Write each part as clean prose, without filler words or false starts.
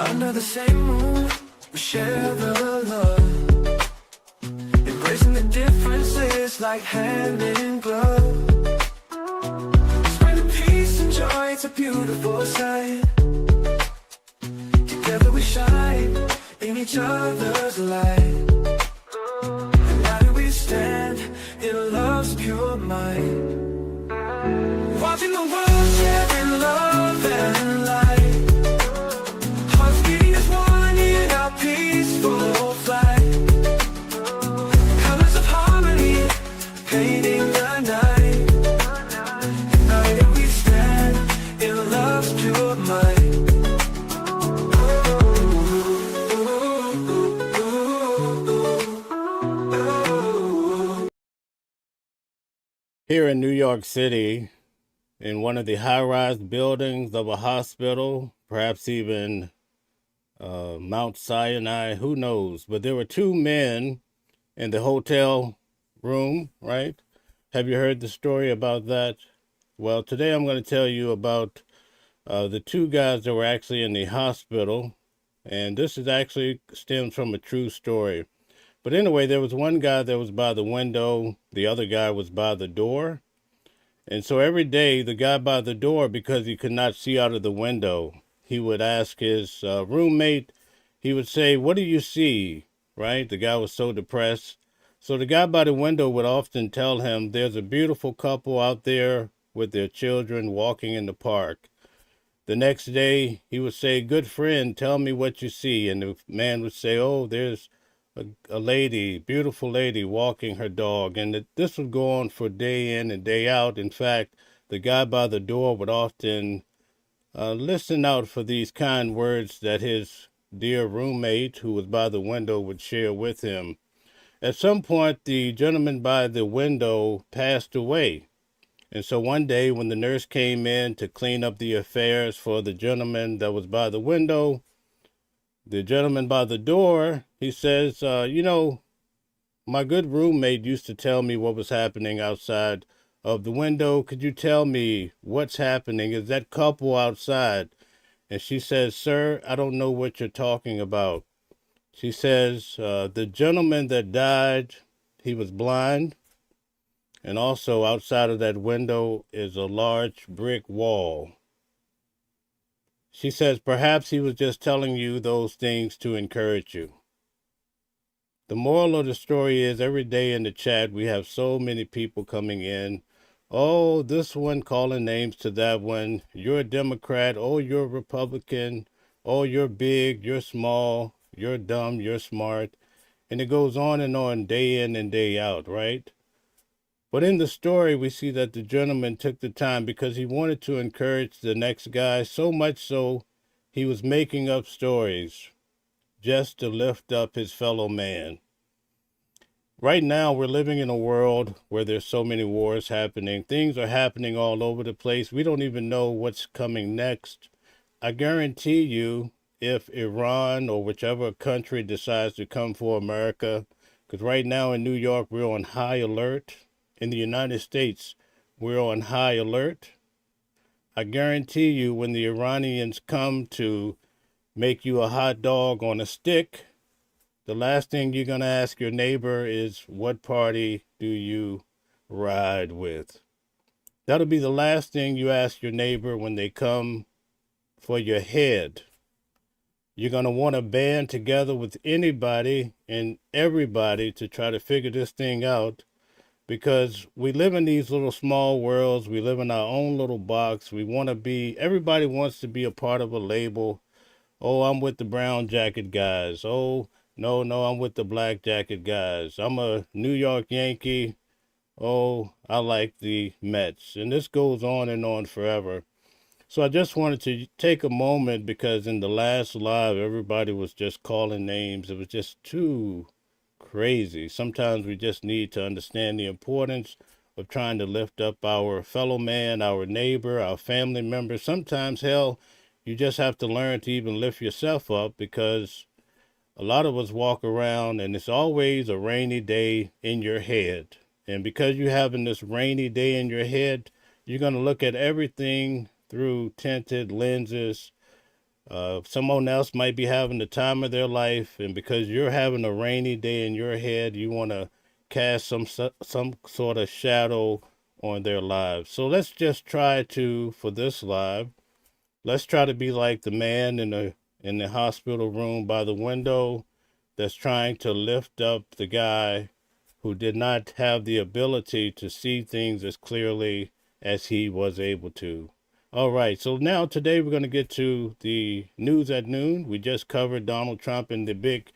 Under the same moon, we share the love, embracing the differences like hand in glove. Spreading peace and joy, it's a beautiful sight. Together we shine in each other's light. And now do we stand in love's pure might, watching the world share in love and light. Hearts beating as one in our peaceful flight. Colors of harmony painting the night. And now do we stand in love's pure might. Here in New York City, in one of the high-rise buildings of a hospital, perhaps even Mount Sinai, who knows? But there were two men in the hotel room, right? Have you heard the story about that? Well, today I'm going to tell you about the two guys that were actually in the hospital, and this is actually stems from a true story. But anyway, there was one guy that was by the window, the other guy was by the door. And so every day, the guy by the door, because he could not see out of the window, he would ask his roommate, he would say, "What do you see?" Right? The guy was so depressed. So the guy by the window would often tell him, "There's a beautiful couple out there with their children walking in the park." The next day, he would say, "Good friend, tell me what you see." And the man would say, "Oh, there's a lady, beautiful lady, walking her dog." And this would go on for day in and day out. In fact, the guy by the door would often listen out for these kind words that his dear roommate, who was by the window, would share with him. At some point, the gentleman by the window passed away. And so one day when the nurse came in to clean up the affairs for the gentleman that was by the window, the gentleman by the door, he says, my good roommate used to tell me what was happening outside of the window. Could you tell me what's happening? Is that couple outside? And she says, "Sir, I don't know what you're talking about." She says, the gentleman that died, he was blind. And also outside of that window is a large brick wall. She says, perhaps he was just telling you those things to encourage you. The moral of the story is every day in the chat, we have so many people coming in. Oh, this one calling names to that one. You're a Democrat. Oh, you're a Republican. Oh, you're big. You're small. You're dumb. You're smart. And it goes on and on day in and day out, right? But in the story, we see that the gentleman took the time because he wanted to encourage the next guy, so much so he was making up stories just to lift up his fellow man. Right now, we're living in a world where there's so many wars happening. Things are happening all over the place. We don't even know what's coming next. I guarantee you, if Iran or whichever country decides to come for America, because right now in New York, we're on high alert. In the United States, we're on high alert. I guarantee you, when the Iranians come to make you a hot dog on a stick, the last thing you're going to ask your neighbor is, what party do you ride with? That'll be the last thing you ask your neighbor when they come for your head. You're going to want to band together with anybody and everybody to try to figure this thing out, because we live in these little small worlds. We live in our own little box. Everybody wants to be a part of a label. Oh, I'm with the brown jacket guys. Oh, no, I'm with the black jacket guys. I'm a New York Yankee. Oh, I like the Mets. And this goes on and on forever. So I just wanted to take a moment, because in the last live, everybody was just calling names. It was just too crazy. Sometimes we just need to understand the importance of trying to lift up our fellow man, our neighbor, our family member. Sometimes, hell, you just have to learn to even lift yourself up, because a lot of us walk around and it's always a rainy day in your head. And because you're having this rainy day in your head, you're going to look at everything through tinted lenses Someone else might be having the time of their life, and because you're having a rainy day in your head, you want to cast some sort of shadow on their lives. So let's just try to, for this live, let's try to be like the man in the hospital room by the window that's trying to lift up the guy who did not have the ability to see things as clearly as he was able to. All right, so now today we're going to get to the news at noon. We just covered Donald Trump and the big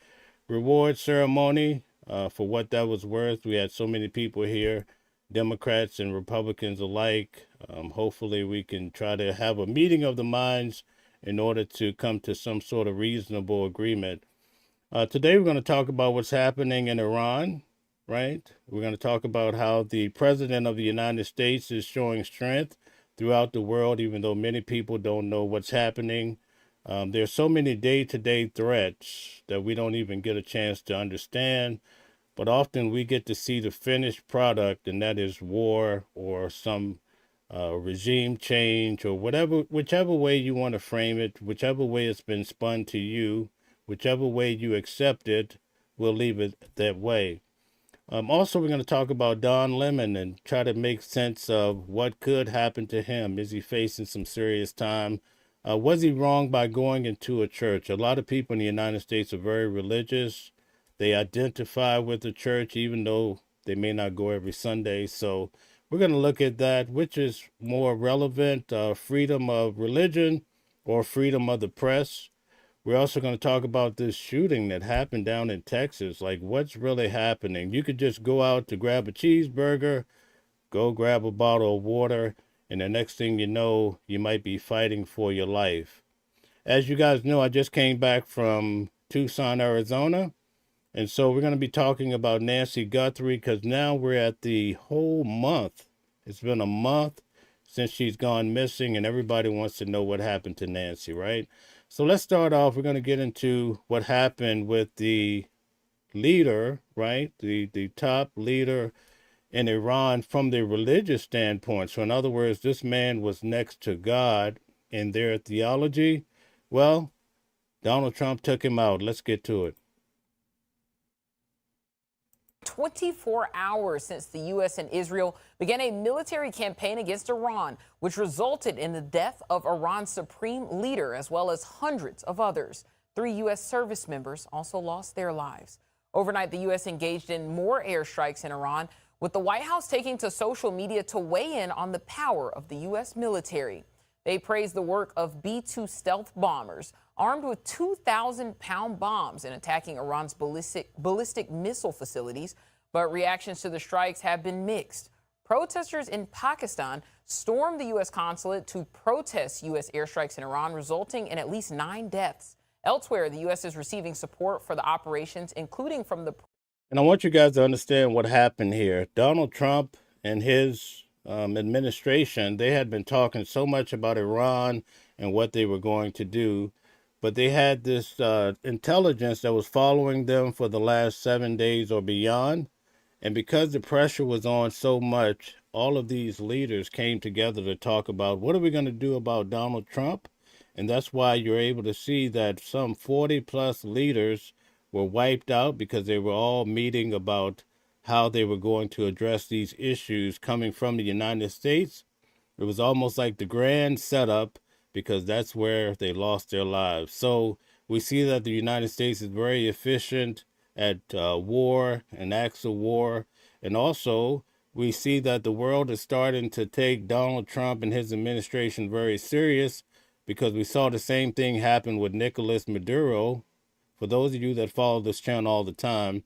reward ceremony. For what that was worth, we had so many people here, Democrats and Republicans alike. Hopefully we can try to have a meeting of the minds in order to come to some sort of reasonable agreement. Today we're going to talk about what's happening in Iran, right? We're going to talk about how the president of the United States is showing strength throughout the world, even though many people don't know what's happening. There's so many day-to-day threats that we don't even get a chance to understand, but often we get to see the finished product, and that is war or some regime change or whatever, whichever way you want to frame it, whichever way it's been spun to you, whichever way you accept it, we'll leave it that way. Also, we're going to talk about Don Lemon and try to make sense of what could happen to him. Is he facing some serious time? Was he wrong by going into a church? A lot of people in the United States are very religious. They identify with the church, even though they may not go every Sunday. So we're going to look at that, which is more relevant, freedom of religion or freedom of the press. We're also going to talk about this shooting that happened down in Texas. Like, what's really happening? You could just go out to grab a cheeseburger, go grab a bottle of water, and the next thing you know, you might be fighting for your life. As you guys know, I just came back from Tucson, Arizona. And so we're going to be talking about Nancy Guthrie because now we're at the whole month. It's been a month since she's gone missing, and everybody wants to know what happened to Nancy, right? So let's start off. We're going to get into what happened with the leader, right? The top leader in Iran from the religious standpoint. So in other words, this man was next to God in their theology. Well, Donald Trump took him out. Let's get to it. 24 hours since the U.S. and Israel began a military campaign against Iran, which resulted in the death of Iran's supreme leader, as well as hundreds of others. 3 U.S. service members also lost their lives. Overnight, the U.S. engaged in more airstrikes in Iran, with the White House taking to social media to weigh in on the power of the U.S. military. They praised the work of B-2 stealth bombers, armed with 2,000-pound bombs and attacking Iran's ballistic missile facilities. But reactions to the strikes have been mixed. Protesters in Pakistan stormed the U.S. consulate to protest U.S. airstrikes in Iran, resulting in at least 9 deaths. Elsewhere, the U.S. is receiving support for the operations, including from the... And I want you guys to understand what happened here. Donald Trump and his administration, they had been talking so much about Iran and what they were going to do, but they had this intelligence that was following them for the last 7 days or beyond. And because the pressure was on so much, all of these leaders came together to talk about what are we going to do about Donald Trump? And that's why you're able to see that some 40 plus leaders were wiped out because they were all meeting about how they were going to address these issues coming from the United States. It was almost like the grand setup because that's where they lost their lives. So we see that the United States is very efficient at war and acts of war. And also we see that the world is starting to take Donald Trump and his administration very serious because we saw the same thing happen with Nicolas Maduro. For those of you that follow this channel all the time,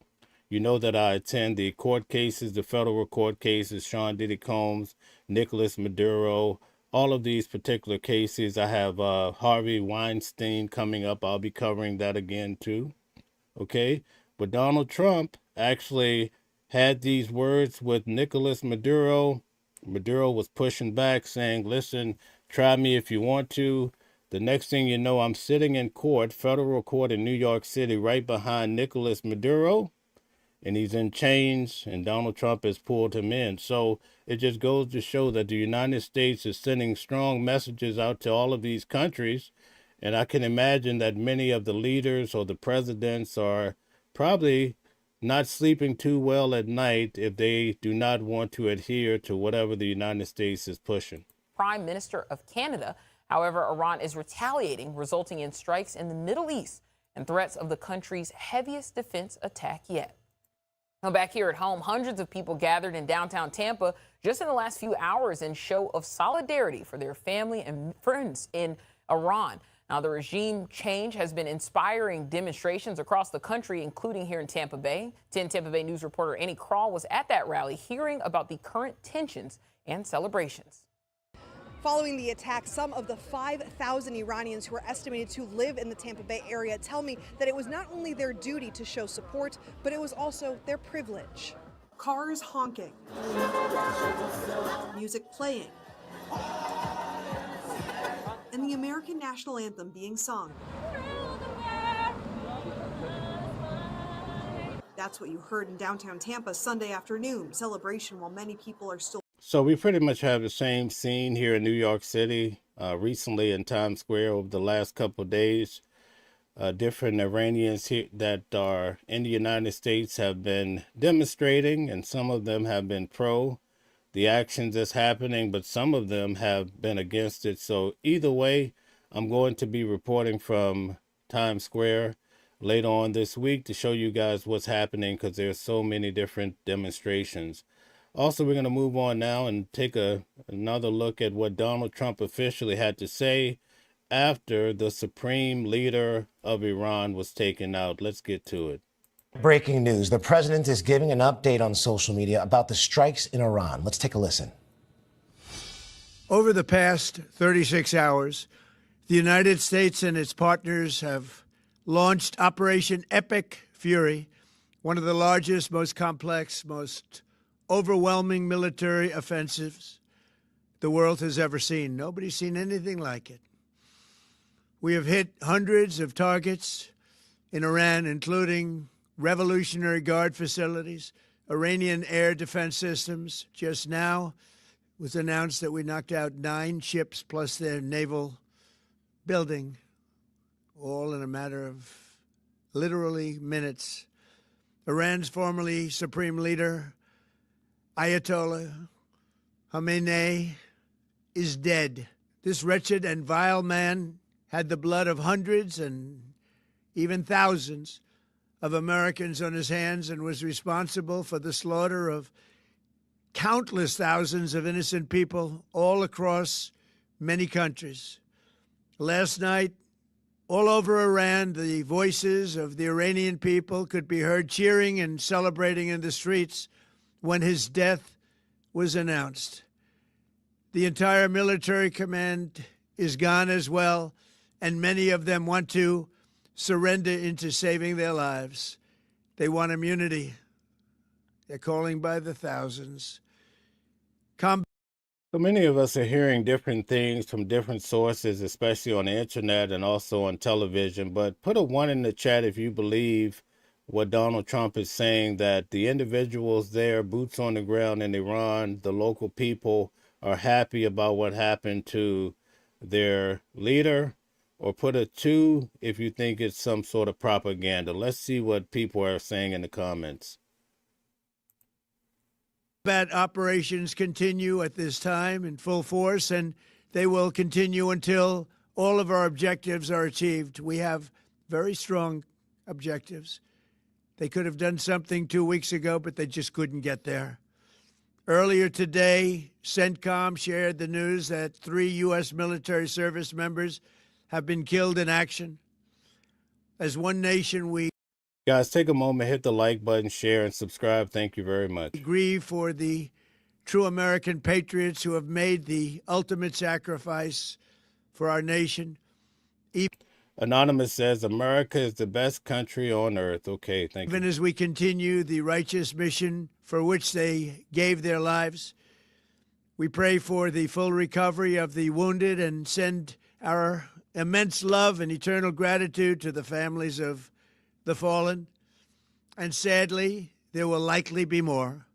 you know that I attend the court cases, the federal court cases, Sean Diddy Combs, Nicolas Maduro, all of these particular cases. I have Harvey Weinstein coming up. I'll be covering that again too. Okay. But Donald Trump actually had these words with Nicolas Maduro. Maduro was pushing back saying, listen, try me if you want to. The next thing you know, I'm sitting in court, federal court in New York City, right behind Nicolas Maduro. And he's in chains, and Donald Trump has pulled him in. So it just goes to show that the United States is sending strong messages out to all of these countries. And I can imagine that many of the leaders or the presidents are probably not sleeping too well at night if they do not want to adhere to whatever the United States is pushing. Prime Minister of Canada. However, Iran is retaliating, resulting in strikes in the Middle East and threats of the country's heaviest defense attack yet. Now, back here at home, hundreds of people gathered in downtown Tampa just in the last few hours in show of solidarity for their family and friends in Iran. Now, the regime change has been inspiring demonstrations across the country, including here in Tampa Bay. 10 Tampa Bay News reporter Annie Krall was at that rally hearing about the current tensions and celebrations. Following the attack, some of the 5,000 Iranians who are estimated to live in the Tampa Bay area tell me that it was not only their duty to show support, but it was also their privilege. Cars honking, music playing, and the American national anthem being sung. That's what you heard in downtown Tampa Sunday afternoon, celebration while many people are still. So we pretty much have the same scene here in New York City. Recently in Times Square over the last couple of days, different Iranians here that are in the United States have been demonstrating, and some of them have been pro the actions that's happening, but some of them have been against it. So either way, I'm going to be reporting from Times Square later on this week to show you guys what's happening, because there's so many different demonstrations. Also, we're going to move on now and take another look at what Donald Trump officially had to say after the supreme leader of Iran was taken out. Let's get to it. Breaking news. The president is giving an update on social media about the strikes in Iran. Let's take a listen. Over the past 36 hours, the United States and its partners have launched Operation Epic Fury, one of the largest, most complex, most overwhelming military offensives the world has ever seen. Nobody's seen anything like it. We have hit hundreds of targets in Iran, including Revolutionary Guard facilities, Iranian air defense systems. Just now it was announced that we knocked out 9 ships plus their naval building, all in a matter of literally minutes. Iran's formerly supreme leader, Ayatollah Khamenei, is dead. This wretched and vile man had the blood of hundreds and even thousands of Americans on his hands and was responsible for the slaughter of countless thousands of innocent people all across many countries. Last night, all over Iran, the voices of the Iranian people could be heard cheering and celebrating in the streets when his death was announced. The entire military command is gone as well, and many of them want to surrender into saving their lives. They want immunity. They're calling by the thousands. So many of us are hearing different things from different sources, especially on the internet and also on television. But put a 1 in the chat if you believe what Donald Trump is saying, that the individuals there, boots on the ground in Iran, the local people, are happy about what happened to their leader. Or put a 2 if you think it's some sort of propaganda. Let's see what people are saying in the comments. Combat operations continue at this time in full force, and they will continue until all of our objectives are achieved. We have very strong objectives. They could have done something 2 weeks ago, but they just couldn't get there. Earlier today, CENTCOM shared the news that 3 U.S. military service members have been killed in action. As one nation, we Guys, take a moment, hit the like button, share, and subscribe. Thank you very much. grieve for the true American patriots who have made the ultimate sacrifice for our nation. Anonymous says, America is the best country on earth. Okay, thank you. Even as we continue the righteous mission for which they gave their lives, we pray for the full recovery of the wounded and send our immense love and eternal gratitude to the families of the fallen. And sadly, there will likely be more.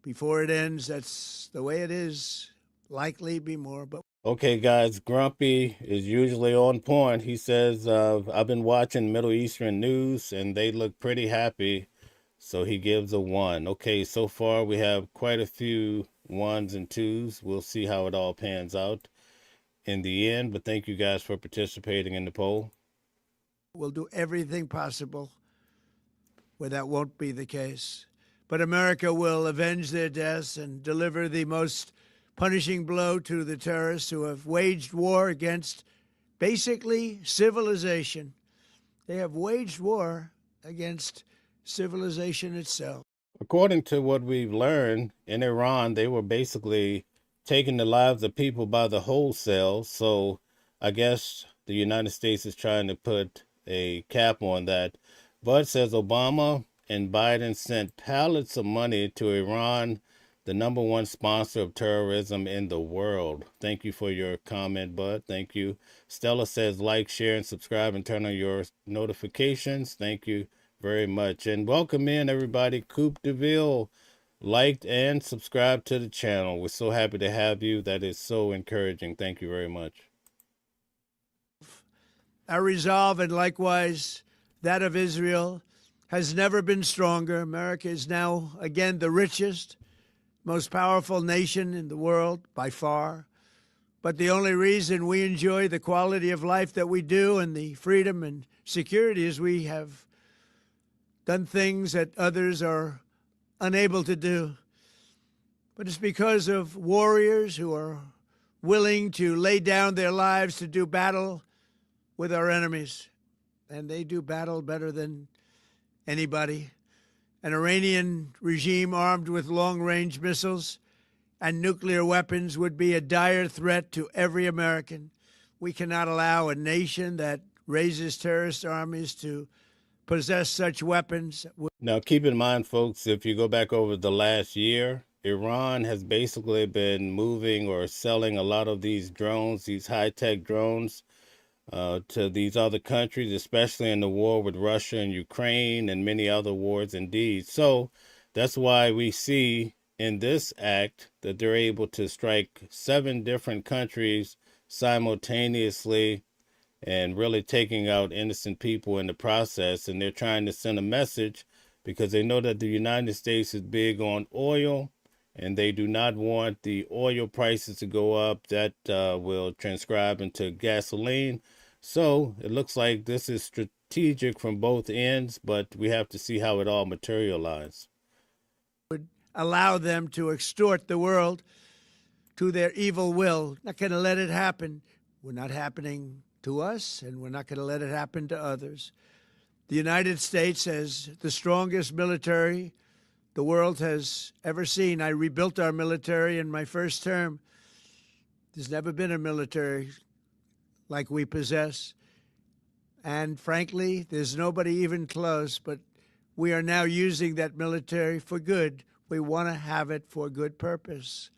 Before it ends, that's the way it is, likely be more. But Okay, guys, Grumpy is usually on point. He says, I've been watching Middle Eastern news and they look pretty happy. So he gives a 1. Okay, so far we have quite a few 1s and 2s. We'll see how it all pans out in the end. But thank you guys for participating in the poll. We'll do everything possible where that won't be the case. But America will avenge their deaths and deliver the most punishing blow to the terrorists who have waged war against basically civilization. They have waged war against civilization itself. According to what we've learned, in Iran, they were basically taking the lives of people by the wholesale. So I guess the United States is trying to put a cap on that. Bud says Obama and Biden sent pallets of money to Iran, the #1 sponsor of terrorism in the world. Thank you for your comment, Bud. Thank you. Stella says like, share, and subscribe and turn on your notifications. Thank you very much. And welcome in, everybody. Coupe DeVille liked and subscribed to the channel. We're so happy to have you. That is so encouraging. Thank you very much. Our resolve, and likewise that of Israel, has never been stronger. America is now, again, the richest, most powerful nation in the world by far. But the only reason we enjoy the quality of life that we do and the freedom and security is we have done things that others are unable to do. But it's because of warriors who are willing to lay down their lives to do battle with our enemies. And they do battle better than anybody. An Iranian regime armed with long-range missiles and nuclear weapons would be a dire threat to every American. We cannot allow a nation that raises terrorist armies to possess such weapons. Now, keep in mind, folks, if you go back over the last year, Iran has basically been moving or selling a lot of these drones, these high-tech drones, to these other countries, especially in the war with Russia and Ukraine and many other wars indeed. So that's why we see in this act that they're able to strike 7 different countries simultaneously and really taking out innocent people in the process. And they're trying to send a message because they know that the United States is big on oil and they do not want the oil prices to go up. That will transcribe into gasoline. So it looks like this is strategic from both ends, but we have to see how it all materializes. Would allow them to extort the world to their evil will. Not going to let it happen. We're not happening to us, and we're not going to let it happen to others. The United States has the strongest military the world has ever seen. I rebuilt our military in my first term. There's never been a military like we possess. And frankly, there's nobody even close, but we are now using that military for good. We want to have it for good purpose.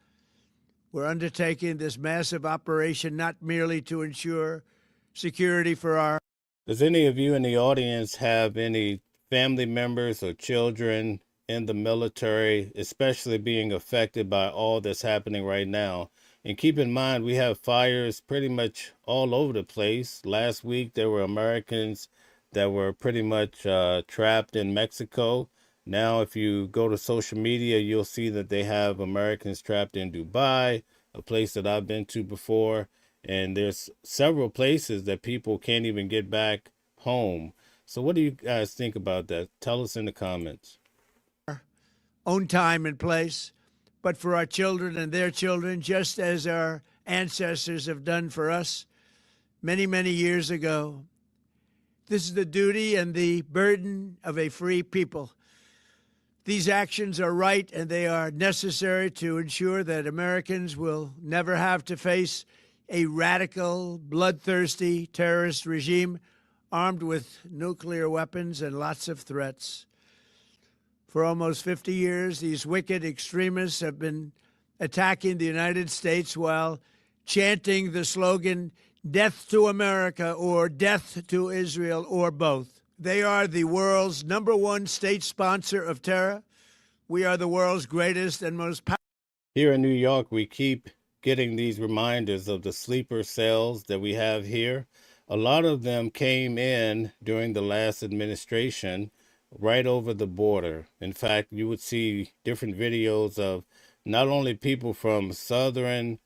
We're undertaking this massive operation not merely to ensure security for our... Does any of you in the audience have any family members or children in the military, especially being affected by all that's happening right now? And keep in mind, we have fires pretty much all over the place. Last week, there were Americans that were pretty much trapped in Mexico. Now, if you go to social media, you'll see that they have Americans trapped in Dubai, a place that I've been to before. And there's several places that people can't even get back home. So what do you guys think about that? Tell us in the comments. Own time and place, but for our children and their children, just as our ancestors have done for us many, many years ago. This is the duty and the burden of a free people. These actions are right and they are necessary to ensure that Americans will never have to face a radical, bloodthirsty terrorist regime armed with nuclear weapons and lots of threats. For almost 50 years, these wicked extremists have been attacking the United States while chanting the slogan, "Death to America" or "Death to Israel," or both. They are the world's #1 state sponsor of terror. We are the world's greatest and most powerful. Here in New York, we keep getting these reminders of the sleeper cells that we have here. A lot of them came in during the last administration right over the border. In fact, you would see different videos of not only people from southern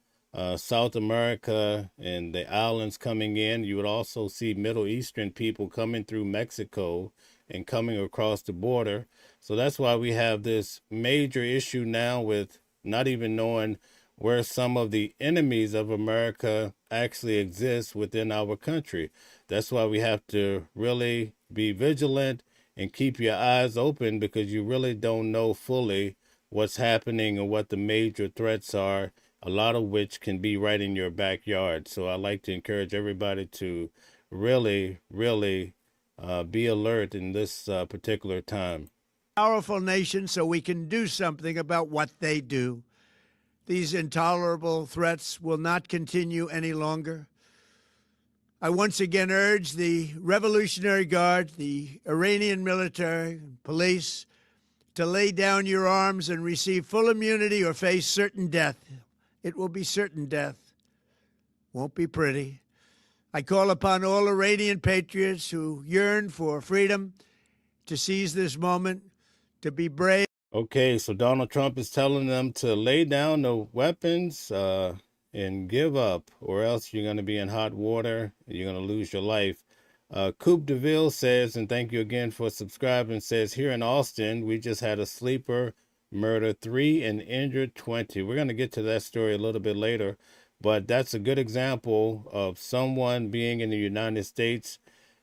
South America and the islands coming in, you would also see Middle Eastern people coming through Mexico and coming across the border. So that's why we have this major issue now with not even knowing where some of the enemies of America actually exist within our country. That's why we have to really be vigilant and keep your eyes open, because you really don't know fully what's happening and what the major threats are, a lot of which can be right in your backyard. So I like to encourage everybody to really be alert in this particular time. Powerful nation, so we can do something about what they do. These intolerable threats will not continue any longer. I once again urge the Revolutionary Guard, the Iranian military, police, to lay down your arms and receive full immunity or face certain death. It will be certain death. Won't be pretty. I call upon all Iranian patriots who yearn for freedom to seize this moment, to be brave. Okay, so Donald Trump is telling them to lay down the weapons and give up, or else you're going to be in hot water. You're going to lose your life. Coupe DeVille says, and thank you again for subscribing, says, here in Austin, we just had a sleeper murder 3 and injured 20. We're going to get to that story a little bit later, but that's a good example of someone being in the United States.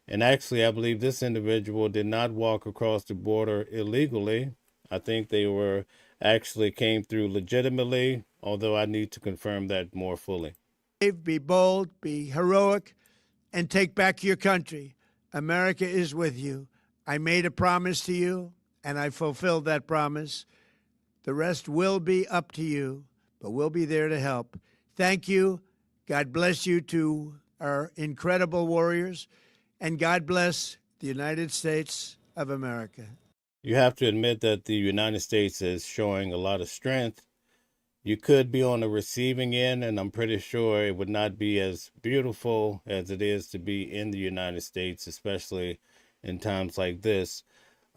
And actually, I believe this individual did not walk across the border illegally. I think they were actually came through legitimately, although I need to confirm that more fully. Be bold, be heroic, and take back your country. America is with you. I made a promise to you, and I fulfilled that promise. The rest will be up to you, but we'll be there to help. Thank you. God bless you to our incredible warriors, and God bless the United States of America. You have to admit that the United States is showing a lot of strength. You could be on the receiving end, and I'm pretty sure it would not be as beautiful as it is to be in the United States, especially in times like this.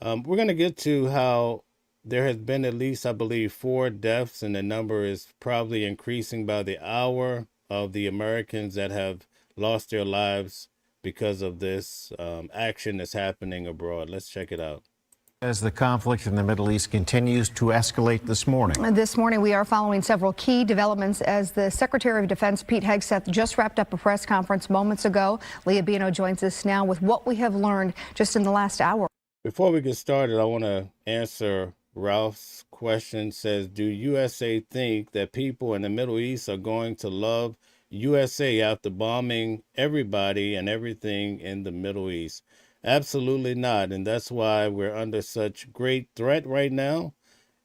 We're going to get to how there has been at least, I believe, 4 deaths, and the number is probably increasing by the hour of the Americans that have lost their lives because of this action that's happening abroad. Let's check it out. As the conflict in the Middle East continues to escalate this morning. This morning, we are following several key developments as the Secretary of Defense, Pete Hegseth, just wrapped up a press conference moments ago. Leah Bino joins us now with what we have learned just in the last hour. Before we get started, I want to answer Ralph's question. Says, do USA think that people in the Middle East are going to love USA after bombing everybody and everything in the Middle East? Absolutely not. And that's why we're under such great threat right now.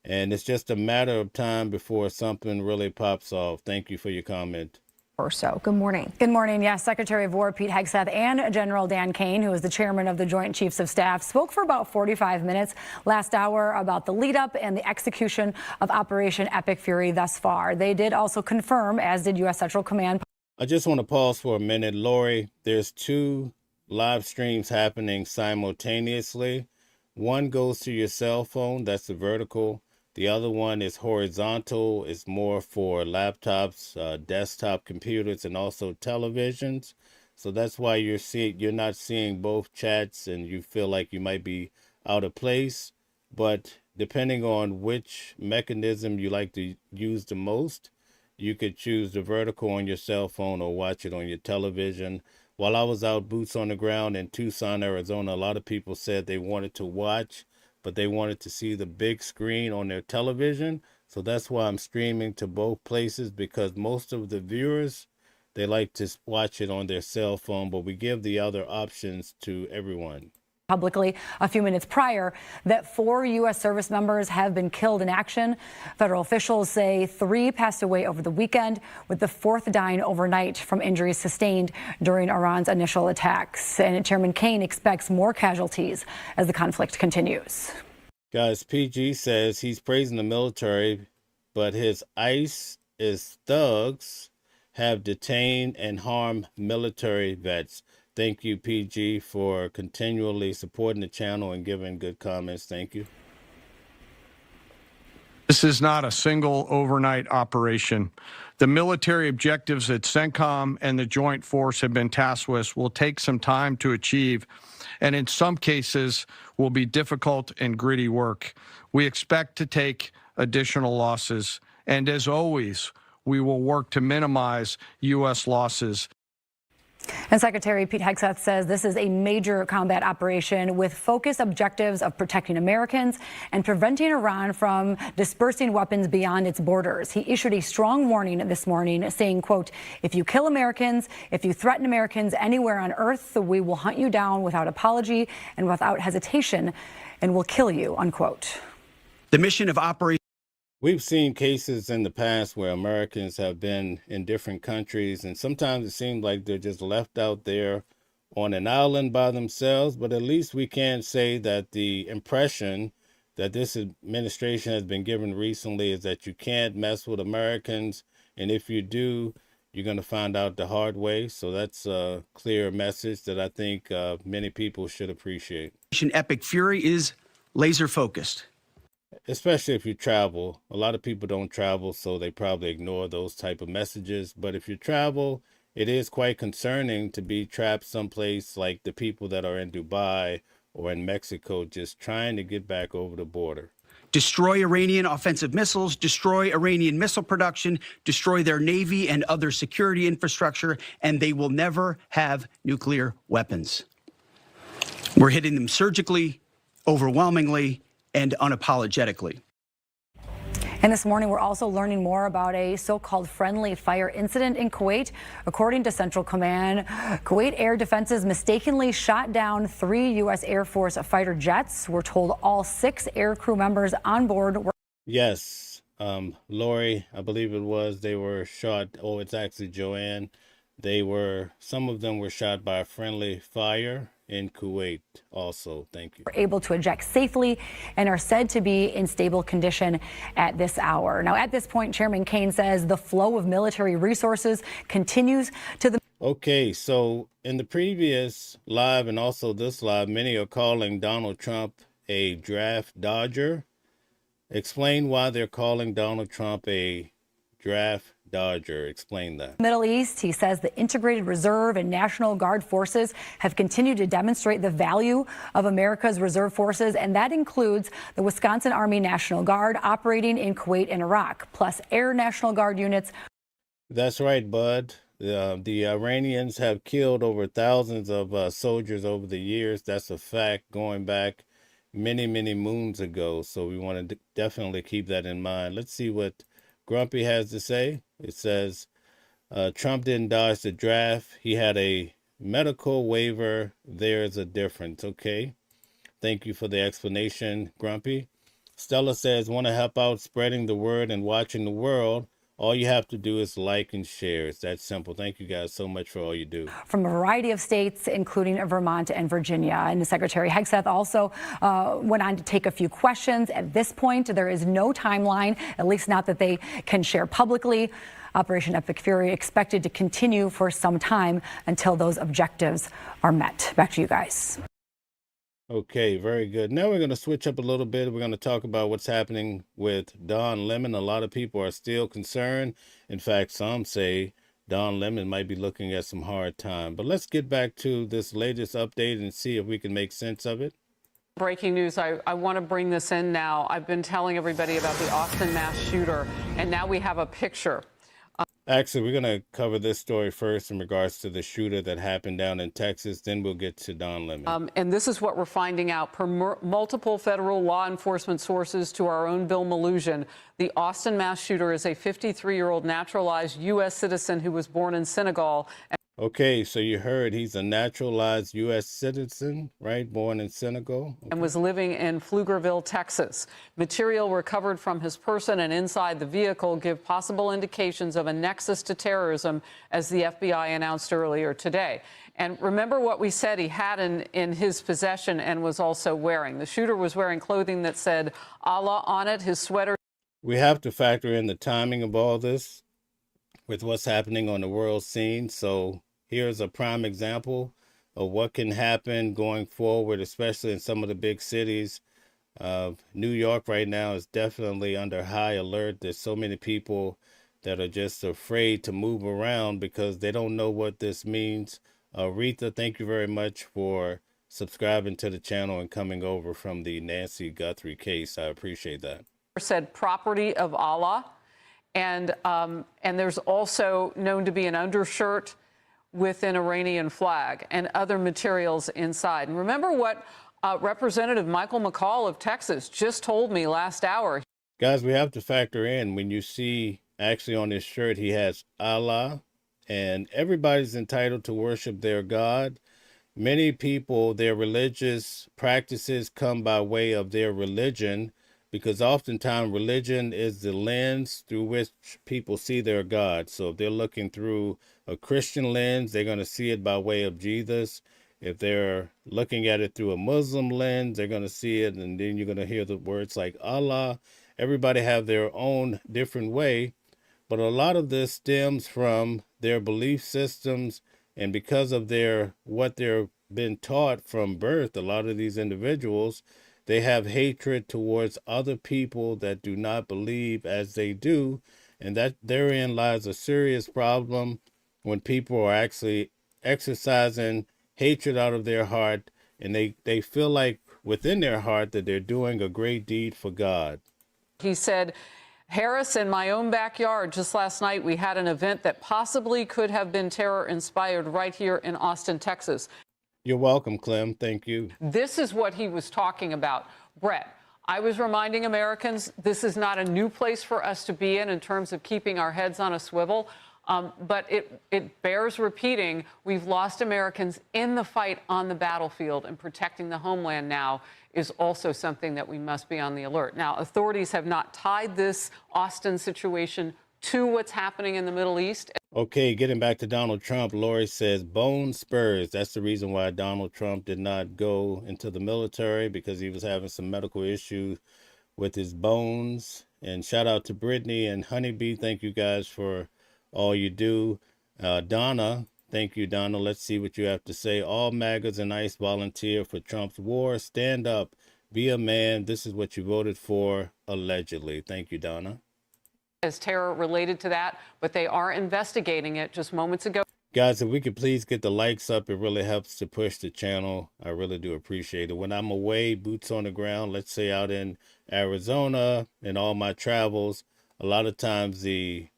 And it's just a matter of time before something really pops off. Thank you for your comment. Or so. Good morning. Good morning. Yes, Secretary of War Pete Hegseth and General Dan Kane, who is the chairman of the Joint Chiefs of Staff, spoke for about 45 minutes last hour about the lead up and the execution of Operation Epic Fury thus far. They did also confirm, as did U.S. Central Command. I just want to pause for a minute. Lori, there's 2 live streams happening simultaneously. One goes to your cell phone, that's the vertical. The other one is horizontal. It's more for laptops, desktop computers, and also televisions. So that's why you're not seeing both chats, and you feel like you might be out of place. But depending on which mechanism you like to use the most, you could choose the vertical on your cell phone or watch it on your television. While I was out boots on the ground in Tucson, Arizona, a lot of people said they wanted to watch, but they wanted to see the big screen on their television. So that's why I'm streaming to both places, because most of the viewers, they like to watch it on their cell phone, but we give the other options to everyone. Publicly a few minutes prior that 4 U.S. service members have been killed in action. Federal officials say 3 passed away over the weekend, with the 4th dying overnight from injuries sustained during Iran's initial attacks. And Chairman Kane expects more casualties as the conflict continues. Guys, PG says he's praising the military, but his ICE is thugs have detained and harmed military vets. Thank you, PG, for continually supporting the channel and giving good comments. Thank you. This is not a single overnight operation. The military objectives that CENTCOM and the Joint Force have been tasked with will take some time to achieve, and in some cases will be difficult and gritty work. We expect to take additional losses, and as always, we will work to minimize U.S. losses. And Secretary Pete Hegseth says this is a major combat operation with focused objectives of protecting Americans and preventing Iran from dispersing weapons beyond its borders. He issued a strong warning this morning saying, quote, if you kill Americans, if you threaten Americans anywhere on earth, we will hunt you down without apology and without hesitation and will kill you, unquote. The mission of Operation. We've seen cases in the past where Americans have been in different countries, and sometimes it seems like they're just left out there on an island by themselves. But at least we can say that the impression that this administration has been given recently is that you can't mess with Americans, and if you do, you're going to find out the hard way. So that's a clear message that I think many people should appreciate. Epic Fury is laser focused. Especially if you travel. A lot of people don't travel, so they probably ignore those type of messages. But if you travel, it is quite concerning to be trapped someplace like the people that are in Dubai or in Mexico just trying to get back over the border. Destroy Iranian offensive missiles, destroy Iranian missile production, destroy their navy and other security infrastructure, and they will never have nuclear weapons. We're hitting them surgically, overwhelmingly, and unapologetically. And this morning, we're also learning more about a so-called friendly fire incident in Kuwait. According to Central Command, Kuwait Air Defenses mistakenly shot down 3 U.S. Air Force fighter jets. We're told all 6 air crew members on board were. Yes, Lori, I believe it was, they were shot. Oh, it's actually Joanne. Some of them were shot by a friendly fire in Kuwait also. Thank you. Were able to eject safely and are said to be in stable condition at this hour. Now, at this point, Chairman Kaine says the flow of military resources continues to the. Okay, so in the previous live and also this live, many are calling Donald Trump a draft dodger. Explain why they're calling Donald Trump a draft dodger. Explain that. Middle East, he says the integrated reserve and National Guard forces have continued to demonstrate the value of America's reserve forces, and that includes the Wisconsin Army National Guard operating in Kuwait and Iraq, plus Air National Guard units. That's right, Bud. The Iranians have killed over thousands of soldiers over the years. That's a fact going back many, many moons ago. So we want to definitely keep that in mind. Let's see what Grumpy has to say. It says, Trump didn't dodge the draft. He had a medical waiver. There's a difference. Okay. Thank you for the explanation, Grumpy. Stella says, want to help out spreading the word and watching the world. All you have to do is like and share. It's that simple. Thank you guys so much for all you do. From a variety of states, including Vermont and Virginia. And Secretary Hegseth also went on to take a few questions. At this point, there is no timeline, at least not that they can share publicly. Operation Epic Fury expected to continue for some time until those objectives are met. Back to you guys. Okay, very good. Now we're going to switch up a little bit. We're going to talk about what's happening with Don Lemon. A lot of people are still concerned. In fact, some say Don Lemon might be looking at some hard time. But let's get back to this latest update and see if we can make sense of it. Breaking news. I want to bring this in now. I've been telling everybody about the Austin mass shooter, and now we have a picture. Actually, we're going to cover this story first in regards to the shooter that happened down in Texas. Then we'll get to Don Lemon. And this is what we're finding out per multiple federal law enforcement sources to our own Bill Maloogian. The Austin mass shooter is a 53-year-old naturalized U.S. citizen who was born in Senegal. Okay, so you heard he's a naturalized U.S. citizen, right? Born in Senegal. Okay. And was living in Pflugerville, Texas. Material recovered from his person and inside the vehicle give possible indications of a nexus to terrorism, as the FBI announced earlier today. And remember what we said he had in his possession and was also wearing. The shooter was wearing clothing that said Allah on it, his sweater. We have to factor in the timing of all this. with what's happening on the world scene. So here's a prime example of what can happen going forward, especially in some of the big cities. New York right now is definitely under high alert. There's so many people that are just afraid to move around because they don't know what this means. Aretha, thank you very much for subscribing to the channel and coming over from the Nancy Guthrie case. I appreciate that. Said property of Allah, and there's also known to be an undershirt with an Iranian flag and other materials inside. And remember what Representative Michael McCall of Texas just told me last hour. Guys, we have to factor in when you see actually on his shirt he has Allah, and everybody's entitled to worship their God. Many people, their religious practices come by way of their religion, because oftentimes religion is the lens through which people see their God. So if they're looking through a Christian lens, they're going to see it by way of Jesus. If they're looking at it through a Muslim lens, they're going to see it, and then you're going to hear the words like Allah. Everybody have their own different way, but a lot of this stems from their belief systems, and because of what they're been taught from birth, a lot of these individuals, they have hatred towards other people that do not believe as they do, and that therein lies a serious problem when people are actually exercising hatred out of their heart, and they feel like within their heart that they're doing a great deed for God. He said, Harris, in my own backyard, just last night, we had an event that possibly could have been terror-inspired right here in Austin, Texas. You're welcome, Clem. Thank you. This is what he was talking about. Brett, I was reminding Americans this is not a new place for us to be in terms of keeping our heads on a swivel. But it bears repeating, we've lost Americans in the fight on the battlefield, and protecting the homeland now is also something that we must be on the alert. Now, authorities have not tied this Austin situation to what's happening in the Middle East. Okay, getting back to Donald Trump, Lori says bone spurs. That's the reason why Donald Trump did not go into the military, because he was having some medical issues with his bones. And shout out to Brittany and Honeybee. Thank you guys for all you do. Donna, thank you, Donna. Let's see what you have to say. All MAGAs and ICE volunteer for Trump's war. Stand up. Be a man. This is what you voted for, allegedly. Thank you, Donna. As terror related to that, but they are investigating it just moments ago. Guys, if we could please get the likes up, it really helps to push the channel. I really do appreciate it. When I'm away, boots on the ground, let's say out in Arizona and all my travels, a lot of times the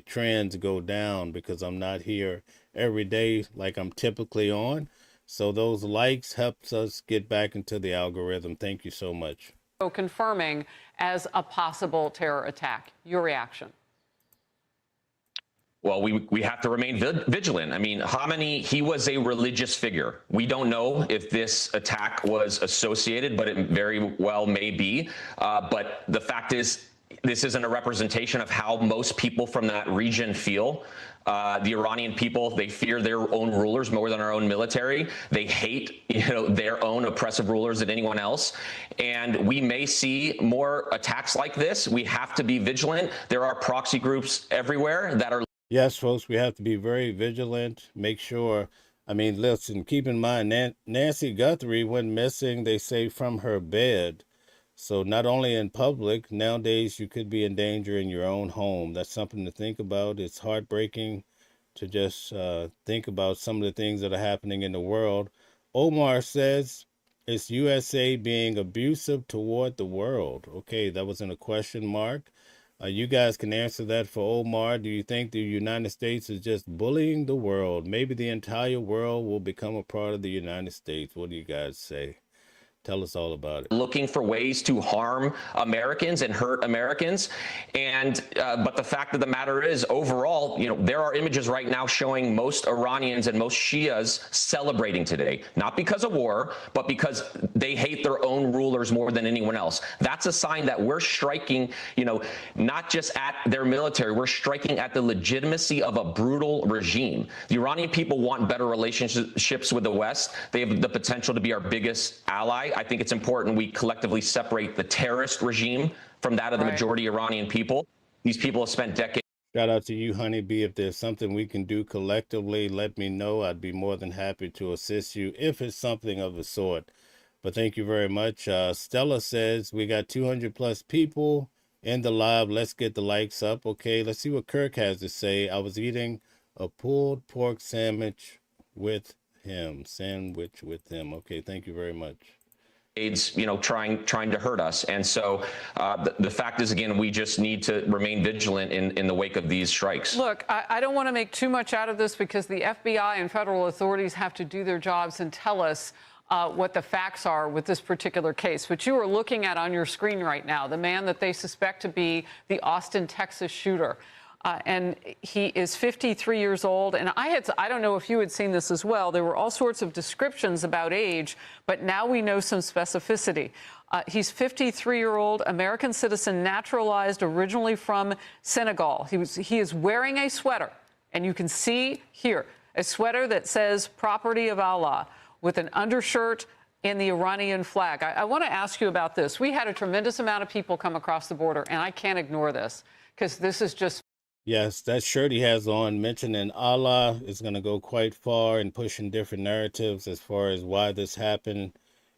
trends go down because I'm not here every day like I'm typically on. So those likes helps us get back into the algorithm. Thank you so much. So confirming as a possible terror attack. Your reaction? Well, we have to remain vigilant. I mean, Khamenei, he was a religious figure. We don't know if this attack was associated, but it very well may be. But the fact is, this isn't a representation of how most people from that region feel. The Iranian people, they fear their own rulers more than our own military. They hate, their own oppressive rulers than anyone else. And we may see more attacks like this. We have to be vigilant. There are proxy groups everywhere that are. Yes, folks, we have to be very vigilant. Make sure, listen, keep in mind, Nancy Guthrie went missing, they say, from her bed. So not only in public, nowadays you could be in danger in your own home. That's something to think about. It's heartbreaking to just think about some of the things that are happening in the world. Omar says it's USA being abusive toward the world. Okay, that was in a question mark. You guys can answer that for Omar. Do you think the United States is just bullying the world? Maybe the entire world will become a part of the United States. What do you guys say? Tell us all about it. Looking for ways to harm Americans and hurt Americans. And but the fact of the matter is, overall, there are images right now showing most Iranians and most Shias celebrating today, not because of war, but because they hate their own rulers more than anyone else. That's a sign that we're striking, not just at their military, we're striking at the legitimacy of a brutal regime. The Iranian people want better relationships with the West. They have the potential to be our biggest ally. I think it's important we collectively separate the terrorist regime from that of the majority Iranian people. These people have spent decades. Shout out to you, Honeybee. If there's something we can do collectively, let me know. I'd be more than happy to assist you if it's something of the sort. But thank you very much. Stella says we got 200 plus people in the live. Let's get the likes up. Okay, let's see what Kirk has to say. I was eating a pulled pork sandwich with him. Okay, thank you very much. Trying to hurt us. And so the fact is, again, we just need to remain vigilant in the wake of these strikes. Look, I don't want to make too much out of this because the FBI and federal authorities have to do their jobs and tell us what the facts are with this particular case. What you are looking at on your screen right now, the man that they suspect to be the Austin, Texas shooter. And he is 53 years old. And I don't know if you had seen this as well. There were all sorts of descriptions about age, but now we know some specificity. He's 53-year-old American citizen, naturalized, originally from Senegal. He is wearing a sweater, and you can see here a sweater that says "Property of Allah" with an undershirt in the Iranian flag. I want to ask you about this. We had a tremendous amount of people come across the border, and I can't ignore this because this is just. Yes, that shirt he has on mentioning Allah is going to go quite far in pushing different narratives as far as why this happened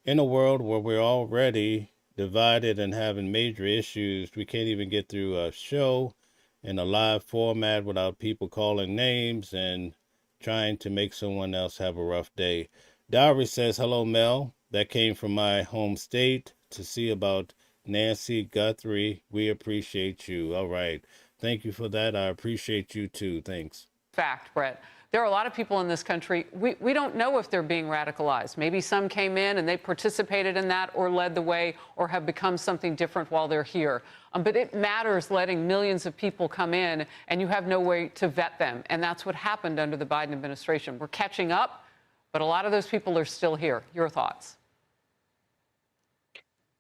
in a world where we're already divided and having major issues. We can't even get through a show in a live format without people calling names and trying to make someone else have a rough day. Dowry says, hello, Mel. That came from my home state to see about Nancy Guthrie. We appreciate you. All right. Thank you for that. I appreciate you too. Thanks. Fact, Brett. There are a lot of people in this country, we don't know if they're being radicalized. Maybe some came in and they participated in that or led the way or have become something different while they're here. But it matters letting millions of people come in and you have no way to vet them. And that's what happened under the Biden administration. We're catching up, but a lot of those people are still here. Your thoughts?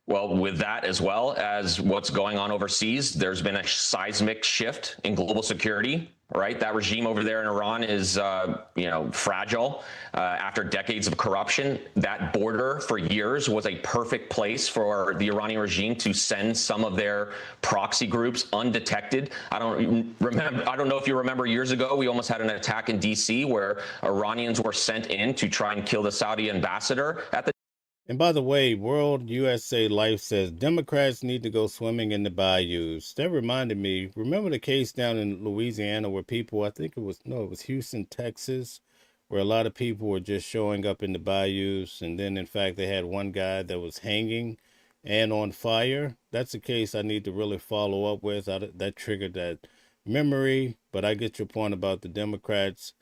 Well, with that, as well as what's going on overseas, there's been a seismic shift in global security, right? That regime over there in Iran is, fragile after decades of corruption. That border for years was a perfect place for the Iranian regime to send some of their proxy groups undetected. I don't know if you remember years ago, we almost had an attack in D.C. where Iranians were sent in to try and kill the Saudi ambassador at the. And by the way, World USA Life says Democrats need to go swimming in the bayous. That reminded me, remember the case down in Louisiana where people, it was Houston, Texas, where a lot of people were just showing up in the bayous. And then, in fact, they had one guy that was hanging and on fire. That's a case I need to really follow up with. That triggered that memory. But I get your point about the Democrats.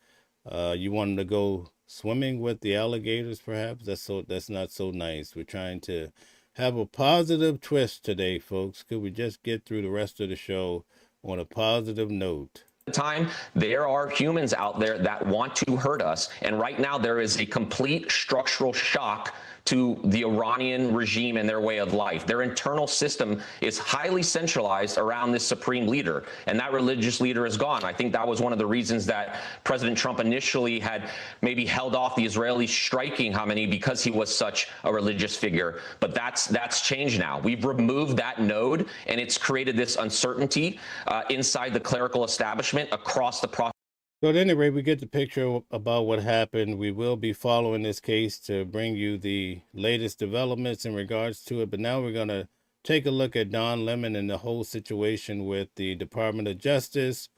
You want them to go swimming with the alligators, perhaps? That's not so nice. We're trying to have a positive twist today, folks. Could we just get through the rest of the show on a positive note? Time, there are humans out there that want to hurt us. And right now there is a complete structural shock to the Iranian regime and their way of life. Their internal system is highly centralized around this supreme leader, and that religious leader is gone. I think that was one of the reasons that President Trump initially had maybe held off the Israelis striking Khamenei because he was such a religious figure. But that's changed now. We've removed that node, and it's created this uncertainty inside the clerical establishment across the process. So at any rate, we get the picture about what happened. We will be following this case to bring you the latest developments in regards to it. But now we're going to take a look at Don Lemon and the whole situation with the Department of Justice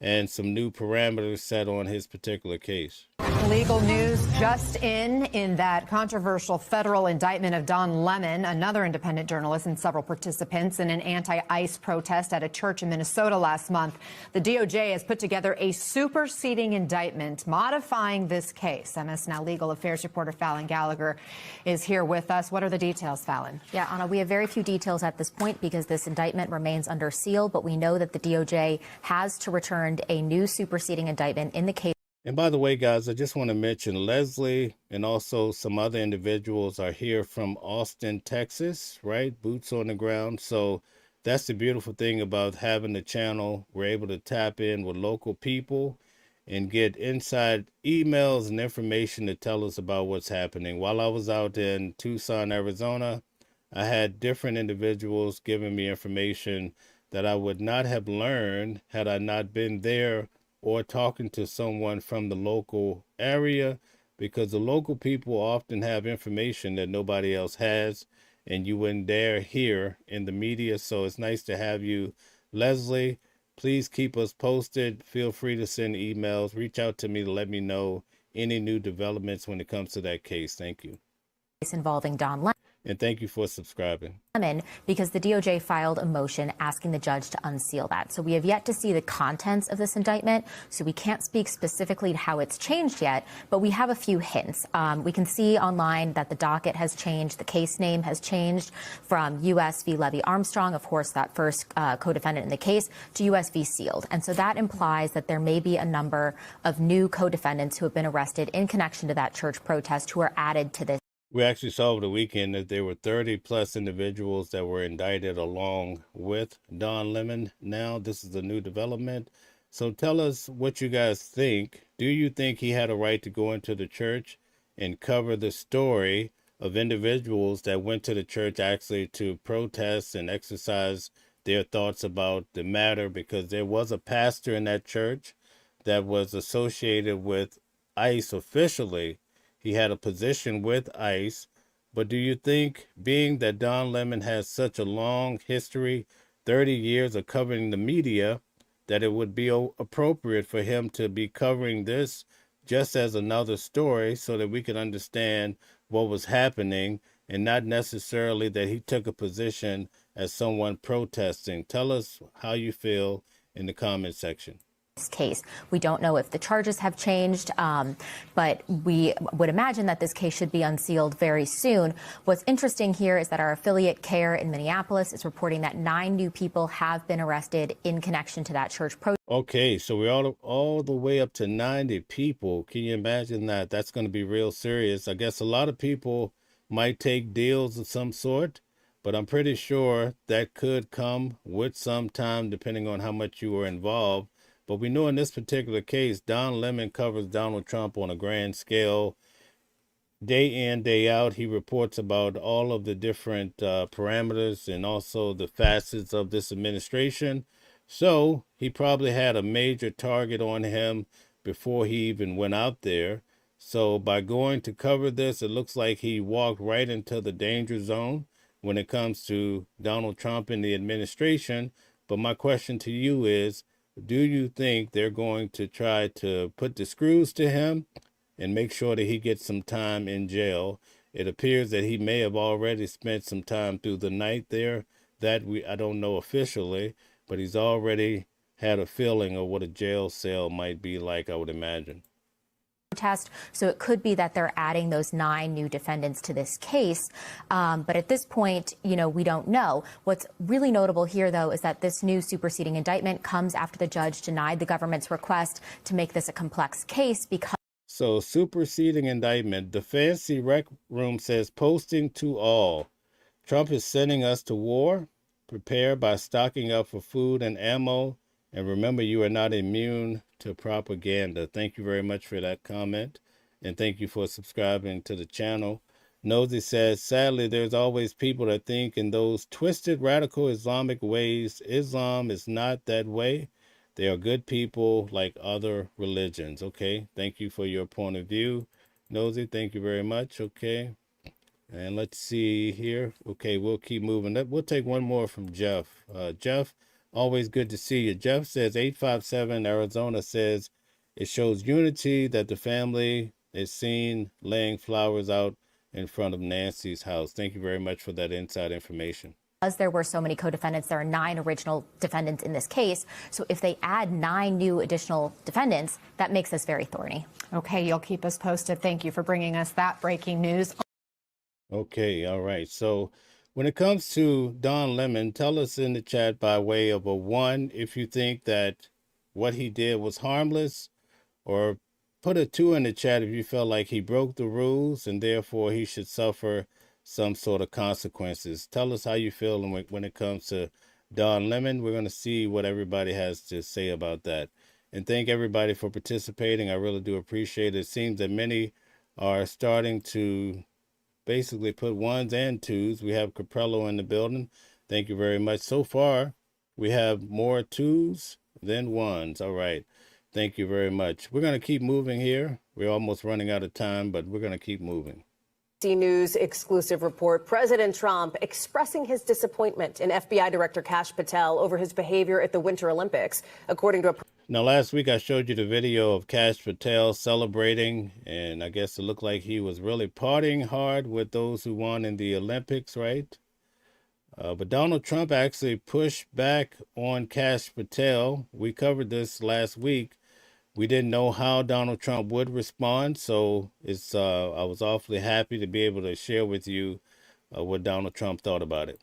and some new parameters set on his particular case. Legal news just in that controversial federal indictment of Don Lemon, another independent journalist, and several participants in an anti-ICE protest at a church in Minnesota last month. The DOJ has put together a superseding indictment modifying this case. MS Now Legal Affairs reporter Fallon Gallagher is here with us. What are the details, Fallon? Yeah, Anna, we have very few details at this point because this indictment remains under seal, but we know that the DOJ has to return a new superseding indictment in the case. And by the way, guys, I just want to mention Leslie and also some other individuals are here from Austin, Texas, right? Boots on the ground. So that's the beautiful thing about having the channel. We're able to tap in with local people and get inside emails and information to tell us about what's happening. While I was out in Tucson, Arizona, I had different individuals giving me information that I would not have learned had I not been there or talking to someone from the local area, because the local people often have information that nobody else has, and you wouldn't dare hear in the media. So it's nice to have you, Leslie. Please keep us posted. Feel free to send emails. Reach out to me to let me know any new developments when it comes to that case. Thank you. Involving Don Lemon. And thank you for subscribing. Because the DOJ filed a motion asking the judge to unseal that. So we have yet to see the contents of this indictment, so we can't speak specifically to how it's changed yet, but we have a few hints. We can see online that the docket has changed, the case name has changed from U.S. v. Levy Armstrong, of course, that first co-defendant in the case, to U.S. v. Sealed. And so that implies that there may be a number of new co-defendants who have been arrested in connection to that church protest who are added to this. We actually saw over the weekend that there were 30 plus individuals that were indicted along with Don Lemon. Now, this is a new development. So tell us what you guys think. Do you think he had a right to go into the church and cover the story of individuals that went to the church actually to protest and exercise their thoughts about the matter? Because there was a pastor in that church that was associated with ICE officially. He had a position with ICE, but do you think, being that Don Lemon has such a long history, 30 years of covering the media, that it would be appropriate for him to be covering this just as another story so that we can understand what was happening and not necessarily that he took a position as someone protesting? Tell us how you feel in the comment section. Case. We don't know if the charges have changed, but we would imagine that this case should be unsealed very soon. What's interesting here is that our affiliate CARE in Minneapolis is reporting that 9 new people have been arrested in connection to that church protest. Okay, so we're all the way up to 90 people. Can you imagine that? That's going to be real serious. I guess a lot of people might take deals of some sort, but I'm pretty sure that could come with some time depending on how much you were involved. But we know in this particular case, Don Lemon covers Donald Trump on a grand scale. Day in, day out, he reports about all of the different parameters and also the facets of this administration. So he probably had a major target on him before he even went out there. So by going to cover this, it looks like he walked right into the danger zone when it comes to Donald Trump and the administration. But my question to you is, do you think they're going to try to put the screws to him and make sure that he gets some time in jail? It appears that he may have already spent some time through the night there. I don't know officially, but he's already had a feeling of what a jail cell might be like, I would imagine. Test. So it could be that they're adding those 9 new defendants to this case. But at this point, we don't know. What's really notable here, though, is that this new superseding indictment comes after the judge denied the government's request to make this a complex case because. So superseding indictment, the fancy rec room says posting to all. Trump is sending us to war. Prepare by stocking up for food and ammo. And remember, you are not immune to propaganda. Thank you very much for that comment. And thank you for subscribing to the channel. Nosy says, sadly, there's always people that think in those twisted, radical Islamic ways. Islam is not that way. They are good people like other religions. Okay. Thank you for your point of view. Nosy, thank you very much. Okay. And let's see here. Okay, we'll keep moving. We'll take one more from Jeff. Jeff, always good to see you. Jeff says 857 Arizona says it shows unity that the family is seen laying flowers out in front of Nancy's house. Thank you very much for that inside information. Because there were so many co-defendants, there are 9 original defendants in this case. So if they add 9 new additional defendants, that makes this very thorny. Okay, you'll keep us posted. Thank you for bringing us that breaking news. Okay, all right. So when it comes to Don Lemon, tell us in the chat by way of a 1 if you think that what he did was harmless, or put a 2 in the chat if you felt like he broke the rules and therefore he should suffer some sort of consequences. Tell us how you feel when it comes to Don Lemon. We're going to see what everybody has to say about that. And thank everybody for participating. I really do appreciate it. It seems that many are starting to basically put 1s and 2s. We have Caprello in the building. Thank you very much. So far, We have more twos than ones. All right. Thank you very much. We're going to keep moving here. We're almost running out of time, but we're going to keep moving. News exclusive report. President Trump expressing his disappointment in FBI Director Kash Patel over his behavior at the Winter Olympics. According to a Now, last week I showed you the video of Kash Patel celebrating, and I guess it looked like he was really partying hard with those who won in the Olympics, right? But Donald Trump actually pushed back on Kash Patel. We covered this last week. We didn't know how Donald Trump would respond, so I was awfully happy to be able to share with you what Donald Trump thought about it.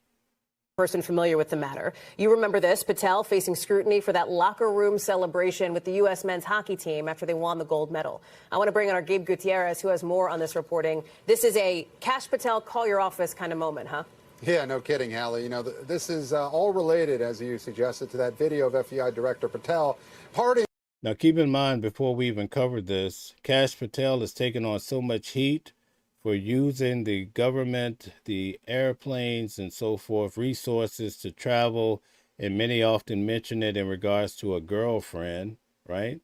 Person familiar with the matter. You remember this, Patel facing scrutiny for that locker room celebration with the U.S. men's hockey team after they won the gold medal. I want to bring in our Gabe Gutierrez, who has more on this reporting. This is a Kash Patel call your office kind of moment, huh? Yeah, no kidding, Hallie. You know, this is all related, as you suggested, to that video of FBI Director Patel partying. Now, keep in mind, before we even covered this, Kash Patel has taken on so much heat for using the government, the airplanes and so forth, resources to travel, and many often mention it in regards to a girlfriend, right?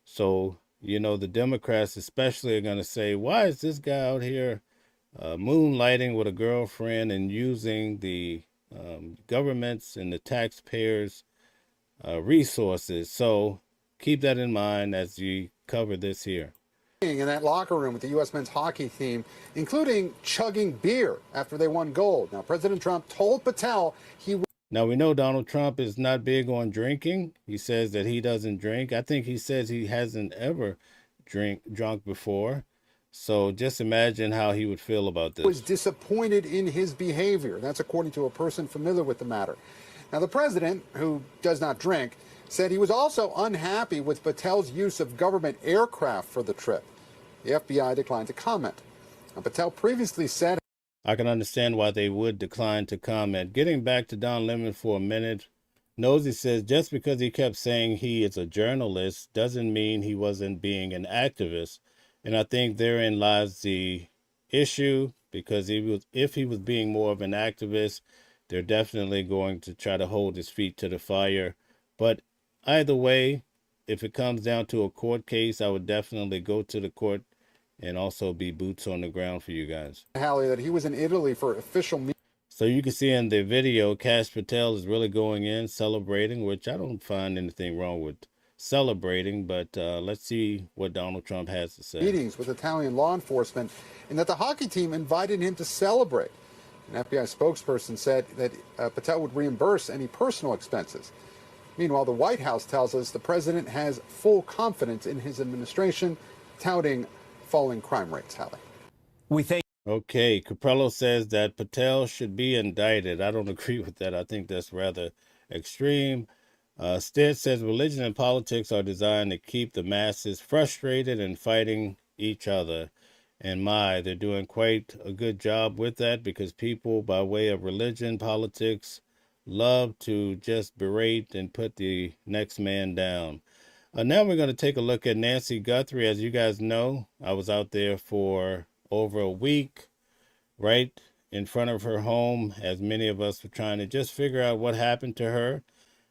So, you know, the Democrats especially are going to say, why is this guy out here moonlighting with a girlfriend and using the government's and the taxpayers' resources? So keep that in mind as you cover this here. In that locker room with the U.S. men's hockey team, including chugging beer after they won gold. Now, President Trump told Patel he... Now, we know Donald Trump is not big on drinking. He says that he doesn't drink. I think he says he hasn't ever drunk before. So just imagine how he would feel about this. Was disappointed in his behavior. That's according to a person familiar with the matter. Now, the president, who does not drink, said he was also unhappy with Patel's use of government aircraft for the trip. The FBI declined to comment. Now, Patel previously said... I can understand why they would decline to comment. Getting back to Don Lemon for a minute, Nosy says just because he kept saying he is a journalist doesn't mean he wasn't being an activist. And I think therein lies the issue, because if he was being more of an activist, they're definitely going to try to hold his feet to the fire. But either way, if it comes down to a court case, I would definitely go to the court and also be boots on the ground for you guys. Hallie, that he was in Italy for official meetings. So you can see in the video, Kash Patel is really going in, celebrating, which I don't find anything wrong with celebrating, but let's see what Donald Trump has to say. Meetings with Italian law enforcement, and that the hockey team invited him to celebrate. An FBI spokesperson said that Patel would reimburse any personal expenses. Meanwhile, the White House tells us the president has full confidence in his administration, touting falling crime rates. Hallie. We think. Okay, Caprello says that Patel should be indicted. I don't agree with that. I think that's rather extreme. Stead says religion and politics are designed to keep the masses frustrated and fighting each other. And they're doing quite a good job with that, because people, by way of religion, politics, love to just berate and put the next man down. Now we're going to take a look at Nancy Guthrie. As you guys know, I was out there for over a week, right in front of her home, as many of us were trying to just figure out what happened to her.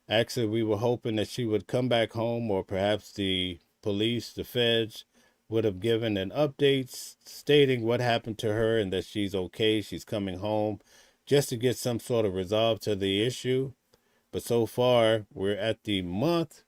Actually, we were hoping that she would come back home, or perhaps the police, the feds, would have given an update stating what happened to her and that she's okay, she's coming home, just to get some sort of resolve to the issue. But so far, we're at the month,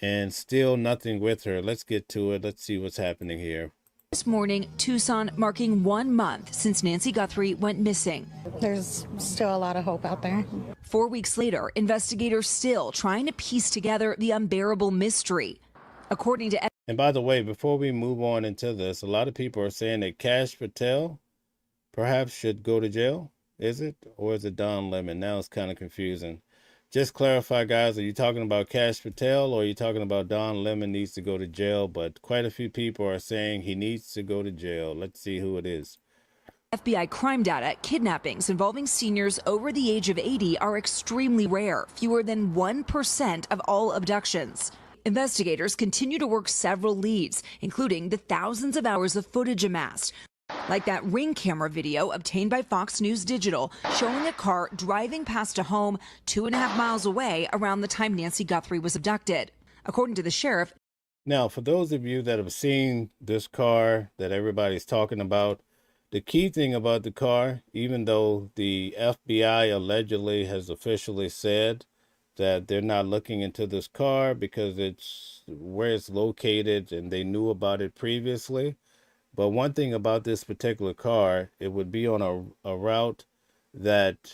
and still nothing with her. Let's get to it. Let's see what's happening here. This morning, Tucson marking 1 month since Nancy Guthrie went missing. There's still a lot of hope out there. 4 weeks later, investigators still trying to piece together the unbearable mystery. According to... And by the way, before we move on into this, a lot of people are saying that Kash Patel perhaps should go to jail. Is it? Or is it Don Lemon? Now it's kind of confusing. Just clarify, guys, are you talking about Kash Patel, or are you talking about Don Lemon needs to go to jail? But quite a few people are saying he needs to go to jail. Let's see who it is. FBI crime data, kidnappings involving seniors over the age of 80 are extremely rare, fewer than 1% of all abductions. Investigators continue to work several leads, including the thousands of hours of footage amassed. Like that Ring camera video obtained by Fox News Digital showing a car driving past a home 2.5 miles away around the time Nancy Guthrie was abducted. According to the sheriff. Now, for those of you that have seen this car that everybody's talking about, the key thing about the car, even though the FBI allegedly has officially said that they're not looking into this car because it's where it's located and they knew about it previously. But one thing about this particular car, it would be on a route that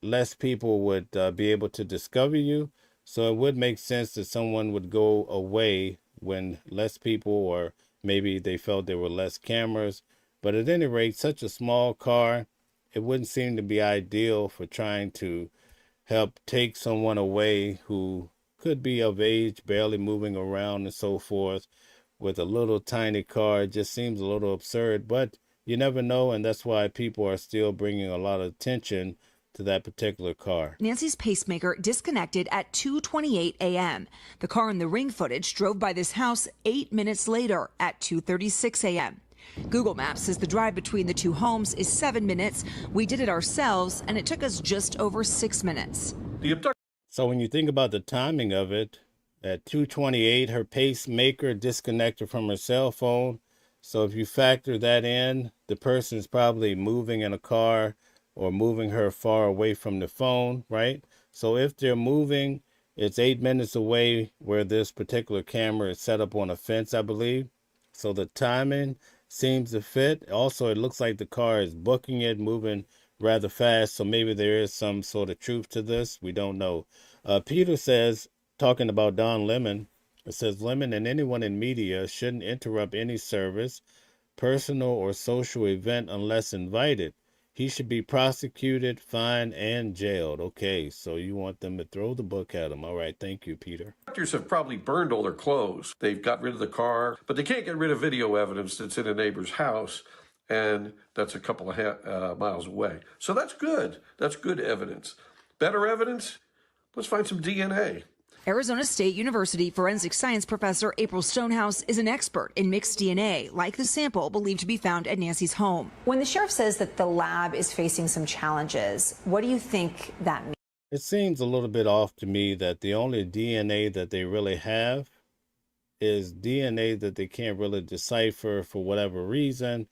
less people would be able to discover you. So it would make sense that someone would go away when less people, or maybe they felt there were less cameras. But at any rate, such a small car, it wouldn't seem to be ideal for trying to help take someone away who could be of age, barely moving around and so forth. With a little tiny car, it just seems a little absurd, but you never know, and that's why people are still bringing a lot of attention to that particular car. Nancy's pacemaker disconnected at 2:28 a.m. The car in the Ring footage drove by this house 8 minutes later at 2:36 a.m. Google Maps says the drive between the two homes is 7 minutes. We did it ourselves, and it took us just over 6 minutes. So when you think about the timing of it, at 2:28, her pacemaker disconnected from her cell phone. So if you factor that in, the person is probably moving in a car or moving her far away from the phone, right? So if they're moving, it's 8 minutes away where this particular camera is set up on a fence, I believe. So the timing seems to fit. Also, it looks like the car is booking it, moving rather fast. So maybe there is some sort of truth to this. We don't know. Peter says, talking about Don Lemon, it says Lemon and anyone in media shouldn't interrupt any service, personal or social event unless invited. He should be prosecuted, fined, and jailed. Okay, so you want them to throw the book at him. All right, thank you, Peter. Doctors have probably burned all their clothes. They've got rid of the car, but they can't get rid of video evidence that's in a neighbor's house, and that's a couple of miles away. So that's good. That's good evidence. Better evidence? Let's find some DNA. Arizona State University forensic science professor April Stonehouse is an expert in mixed DNA, like the sample believed to be found at Nancy's home. When the sheriff says that the lab is facing some challenges, what do you think that means? It seems a little bit off to me that the only DNA that they really have is DNA that they can't really decipher for whatever reason.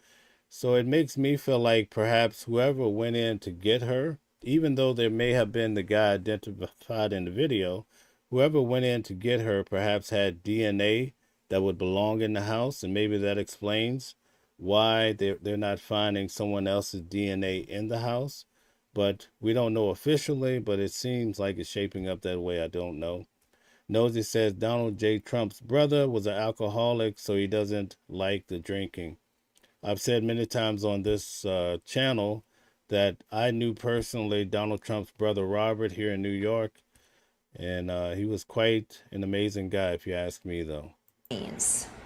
So it makes me feel like perhaps whoever went in to get her, even though there may have been the guy identified in the video, whoever went in to get her perhaps had DNA that would belong in the house, and maybe that explains why they're not finding someone else's DNA in the house. But we don't know officially, but it seems like it's shaping up that way. I don't know. Nosy says Donald J. Trump's brother was an alcoholic, so he doesn't like the drinking. I've said many times on this channel that I knew personally Donald Trump's brother Robert here in New York. And he was quite an amazing guy, if you ask me, though.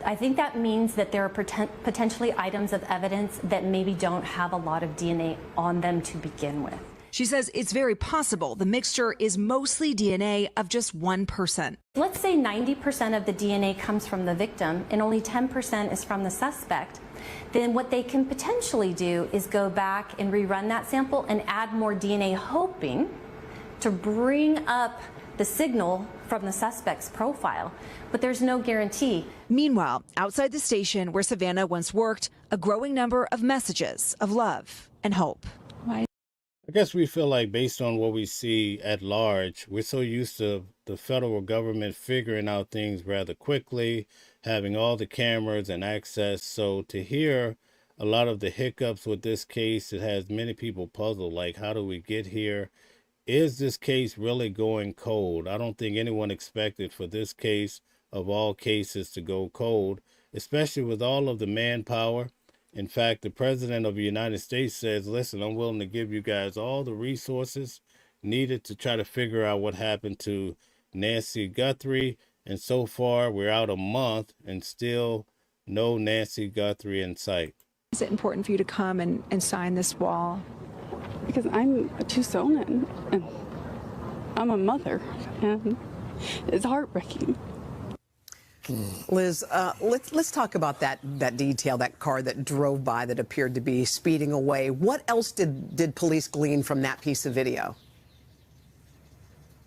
I think that means that there are potentially items of evidence that maybe don't have a lot of DNA on them to begin with. She says it's very possible the mixture is mostly DNA of just one person. Let's say 90% of the DNA comes from the victim and only 10% is from the suspect. Then what they can potentially do is go back and rerun that sample and add more DNA, hoping to bring up the signal from the suspect's profile, but there's no guarantee. Meanwhile, outside the station where Savannah once worked, a growing number of messages of love and hope. I guess we feel like based on what we see at large, we're so used to the federal government figuring out things rather quickly, having all the cameras and access. So to hear a lot of the hiccups with this case, it has many people puzzled, like how do we get here? Is this case really going cold? I don't think anyone expected for this case of all cases to go cold, especially with all of the manpower. In fact, the president of the United States says, listen, I'm willing to give you guys all the resources needed to try to figure out what happened to Nancy Guthrie. And so far, we're out a month and still no Nancy Guthrie in sight. Is it important for you to come and sign this wall? Because I'm a Tucsonan and I'm a mother, and it's heartbreaking. Liz, let's talk about that detail, that car that drove by that appeared to be speeding away. What else did police glean from that piece of video?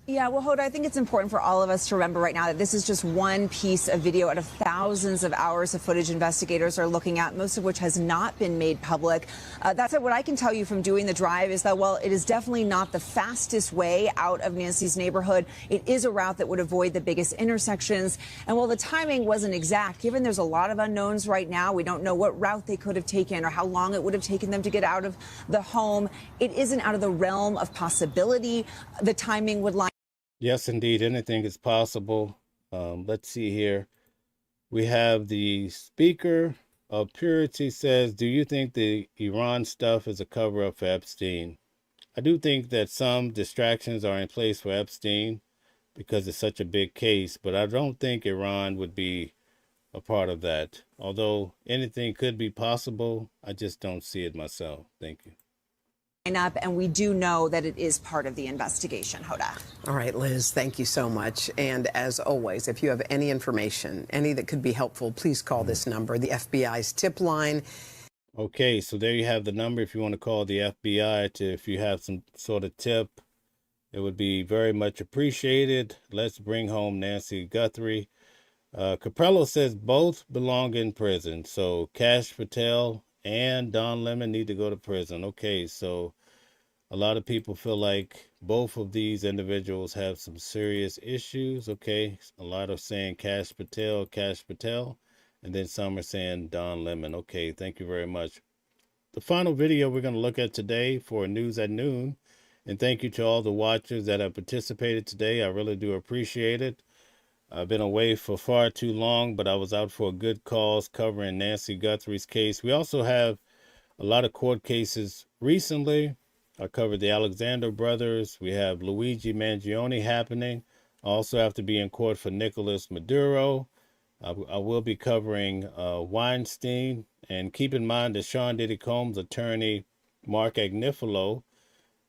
Yeah, well, Hoda, I think it's important for all of us to remember right now that this is just one piece of video out of thousands of hours of footage investigators are looking at, most of which has not been made public. That said, what I can tell you from doing the drive is that, while it is definitely not the fastest way out of Nancy's neighborhood, it is a route that would avoid the biggest intersections. And while the timing wasn't exact, given there's a lot of unknowns right now, we don't know what route they could have taken or how long it would have taken them to get out of the home. It isn't out of the realm of possibility. The timing would line. Yes, indeed. Anything is possible. Let's see here. We have the Speaker of Purity says, do you think the Iran stuff is a cover-up for Epstein? I do think that some distractions are in place for Epstein because it's such a big case, but I don't think Iran would be a part of that. Although anything could be possible, I just don't see it myself. Thank you. Up, and we do know that it is part of the investigation, Hoda. All right, Liz, thank you so much. And as always, if you have any information, any that could be helpful, please call this number, the FBI's tip line. Okay, so there you have the number if you want to call the FBI if you have some sort of tip. It would be very much appreciated. Let's bring home Nancy Guthrie. Capello says both belong in prison. So Kash Patel and Don Lemon need to go to prison. Okay, so a lot of people feel like both of these individuals have some serious issues. Okay, a lot are saying Kash Patel, and then some are saying Don Lemon. Okay, thank you very much. The final video we're going to look at today for News at Noon, and thank you to all the watchers that have participated today. I really do appreciate it. I've been away for far too long, but I was out for a good cause covering Nancy Guthrie's case. We also have a lot of court cases recently. I covered the Alexander brothers. We have Luigi Mangione happening. I also have to be in court for Nicolas Maduro. I will be covering Weinstein. And keep in mind that Sean Diddy Combs' attorney, Mark Agnifilo,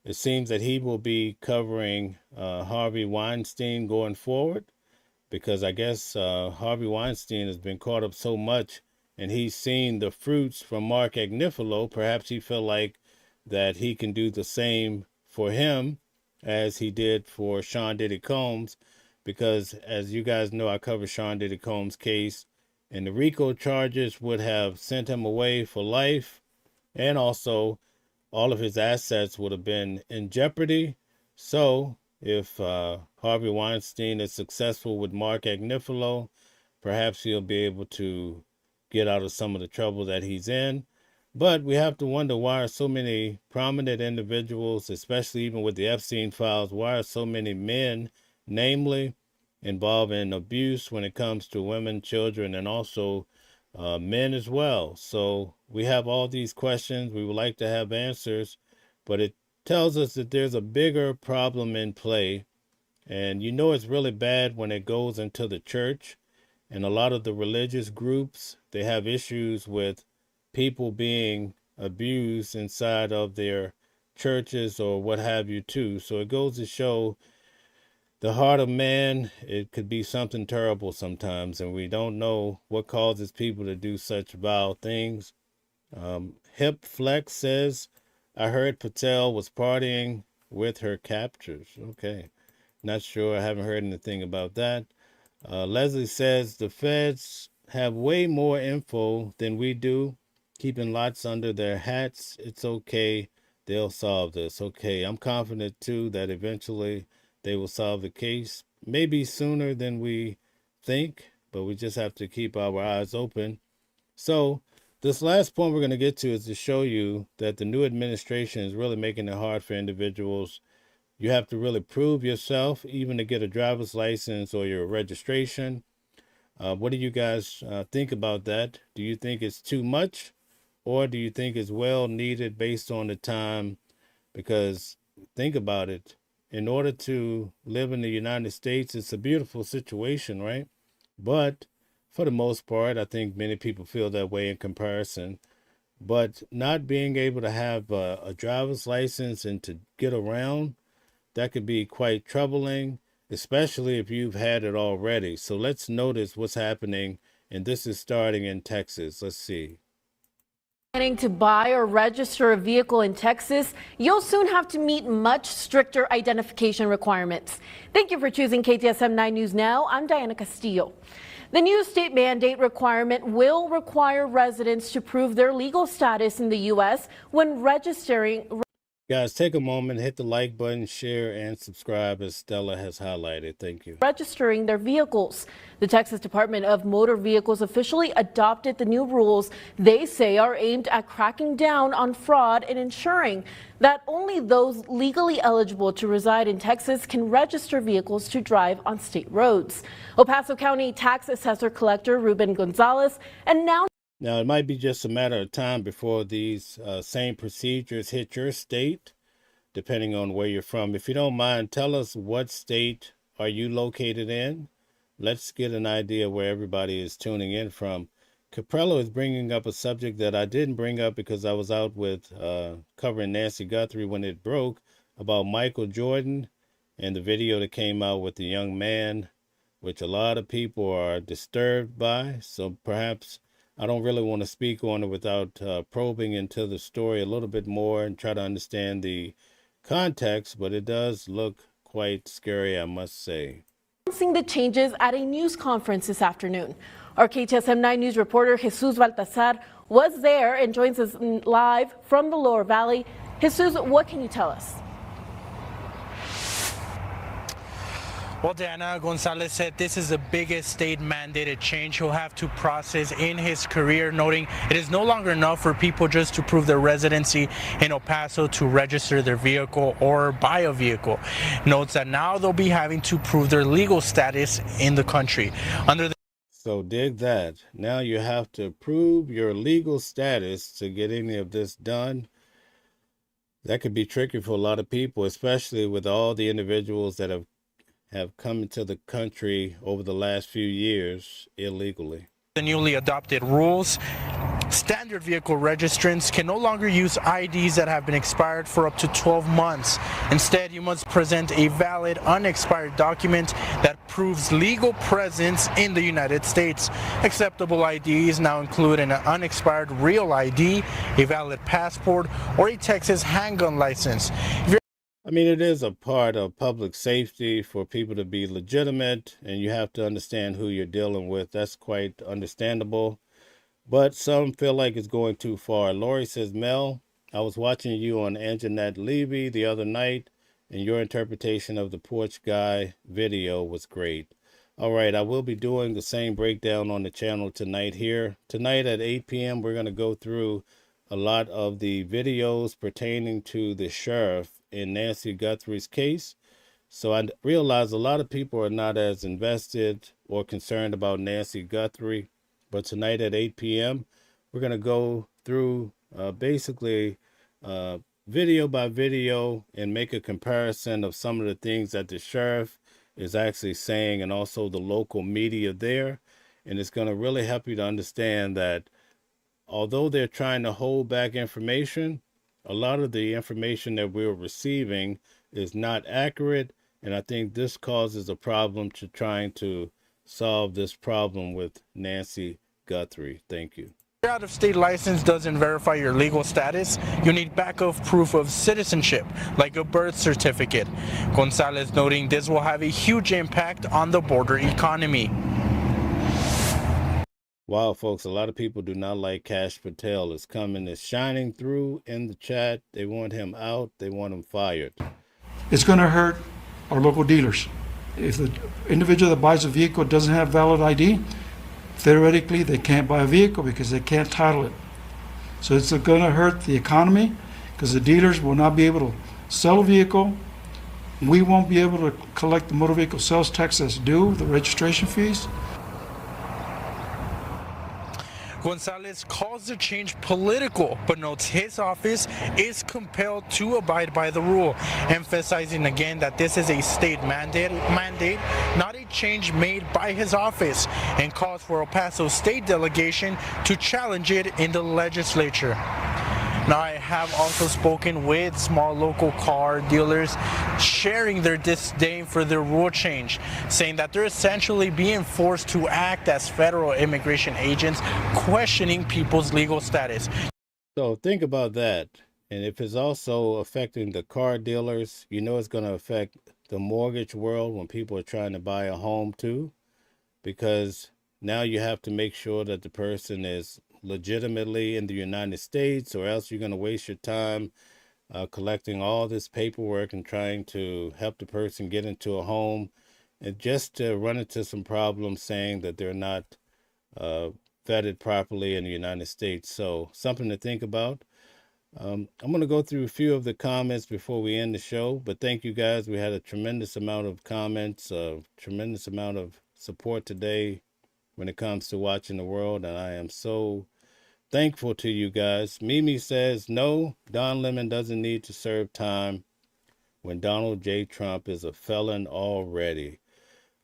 it seems that he will be covering Harvey Weinstein going forward, because I guess Harvey Weinstein has been caught up so much and he's seen the fruits from Mark Agnifilo. Perhaps he felt like that he can do the same for him as he did for Sean Diddy Combs, because as you guys know, I covered Sean Diddy Combs' case, and the RICO charges would have sent him away for life, and also all of his assets would have been in jeopardy. So if Harvey Weinstein is successful with Mark Agnifilo, perhaps he'll be able to get out of some of the trouble that he's in. But we have to wonder, why are so many prominent individuals, especially even with the Epstein files, why are so many men, namely, involved in abuse when it comes to women, children, and also men as well? So we have all these questions. We would like to have answers, but it tells us that there's a bigger problem in play. And you know it's really bad when it goes into the church. And a lot of the religious groups, they have issues with people being abused inside of their churches or what have you too. So it goes to show the heart of man, it could be something terrible sometimes. And we don't know what causes people to do such vile things. Hip Flex says, I heard Patel was partying with her captors. Okay. Not sure. I haven't heard anything about that. Leslie says the feds have way more info than we do, keeping lots under their hats. It's okay. They'll solve this. Okay. I'm confident, too, that eventually they will solve the case. Maybe sooner than we think, but we just have to keep our eyes open. So this last point we're going to get to is to show you that the new administration is really making it hard for individuals. You have to really prove yourself, even to get a driver's license or your registration. What do you guys think about that? Do you think it's too much, or do you think it's well needed based on the time? Because think about it. In order to live in the United States, it's a beautiful situation, right? But for the most part, I think many people feel that way in comparison. But not being able to have a driver's license and to get around, that could be quite troubling. especially if you've had it already. So let's notice what's happening, and this is starting in Texas. Let's see. Planning to buy or register a vehicle in Texas, you'll soon have to meet much stricter identification requirements. Thank you for choosing KTSM 9 News Now. I'm Diana Castillo. The new state mandate requirement will require residents to prove their legal status in the U.S. when registering. Guys, take a moment, hit the like button, share, and subscribe as Stella has highlighted. Thank you. Registering their vehicles. The Texas Department of Motor Vehicles officially adopted the new rules they say are aimed at cracking down on fraud and ensuring that only those legally eligible to reside in Texas can register vehicles to drive on state roads. El Paso County Tax Assessor Collector Ruben Gonzalez announced. Now, it might be just a matter of time before these same procedures hit your state, depending on where you're from. If you don't mind, tell us what state are you located in. Let's get an idea where everybody is tuning in from. Caprello is bringing up a subject that I didn't bring up because I was out with covering Nancy Guthrie when it broke, about Michael Jordan and the video that came out with the young man, which a lot of people are disturbed by. So perhaps I don't really want to speak on it without probing into the story a little bit more and try to understand the context, but it does look quite scary, I must say. Announcing the changes at a news conference this afternoon. Our KTSM 9 News reporter Jesus Baltazar was there and joins us live from the Lower Valley. Jesus, what can you tell us? Well, Diana, Gonzalez said this is the biggest state mandated change he'll have to process in his career, noting it is no longer enough for people just to prove their residency in El Paso to register their vehicle or buy a vehicle. Notes that now they'll be having to prove their legal status in the country. So dig that. Now you have to prove your legal status to get any of this done. That could be tricky for a lot of people, especially with all the individuals that have come into the country over the last few years illegally. The newly adopted rules, standard vehicle registrants can no longer use IDs that have been expired for up to 12 months. Instead, you must present a valid, unexpired document that proves legal presence in the United States. Acceptable IDs now include an unexpired real ID, a valid passport, or a Texas handgun license. I mean, it is a part of public safety for people to be legitimate, and you have to understand who you're dealing with. That's quite understandable. But some feel like it's going too far. Lori says, Mel, I was watching you on Anjanette Levy the other night, and your interpretation of the porch guy video was great. All right, I will be doing the same breakdown on the channel tonight here. Tonight at 8 p.m., we're going to go through a lot of the videos pertaining to the sheriff in Nancy Guthrie's case. So I realize a lot of people are not as invested or concerned about Nancy Guthrie. But tonight at 8 p.m., we're going to go through basically video by video and make a comparison of some of the things that the sheriff is actually saying and also the local media there. And it's going to really help you to understand that although they're trying to hold back information, a lot of the information that we're receiving is not accurate. And I think this causes a problem to trying to solve this problem with Nancy Guthrie. Thank you. Your out-of-state license doesn't verify your legal status. You need backup proof of citizenship, like a birth certificate. Gonzalez noting this will have a huge impact on the border economy. Wow, folks, a lot of people do not like Kash Patel. It's coming, it's shining through in the chat. They want him out. They want him fired. It's going to hurt our local dealers. If the individual that buys a vehicle doesn't have valid ID, theoretically they can't buy a vehicle because they can't title it. So it's going to hurt the economy because the dealers will not be able to sell a vehicle. We won't be able to collect the motor vehicle sales tax that's due, the registration fees. Gonzalez calls the change political, but notes his office is compelled to abide by the rule, emphasizing again that this is a state mandate, not a change made by his office, and calls for El Paso state delegation to challenge it in the legislature. Now, I have also spoken with small local car dealers sharing their disdain for the rule change, saying that they're essentially being forced to act as federal immigration agents, questioning people's legal status. So think about that. And if it's also affecting the car dealers, you know it's going to affect the mortgage world when people are trying to buy a home too, because now you have to make sure that the person is legitimately in the United States, or else you're going to waste your time collecting all this paperwork and trying to help the person get into a home, and just to run into some problems saying that they're not vetted properly in the United States. So something to think about. I'm going to go through a few of the comments before we end the show, but thank you guys. We had a tremendous amount of comments, a tremendous amount of support today when it comes to watching the world, and I am so thankful to you guys. Mimi says, no, Don Lemon doesn't need to serve time when Donald J. Trump is a felon already.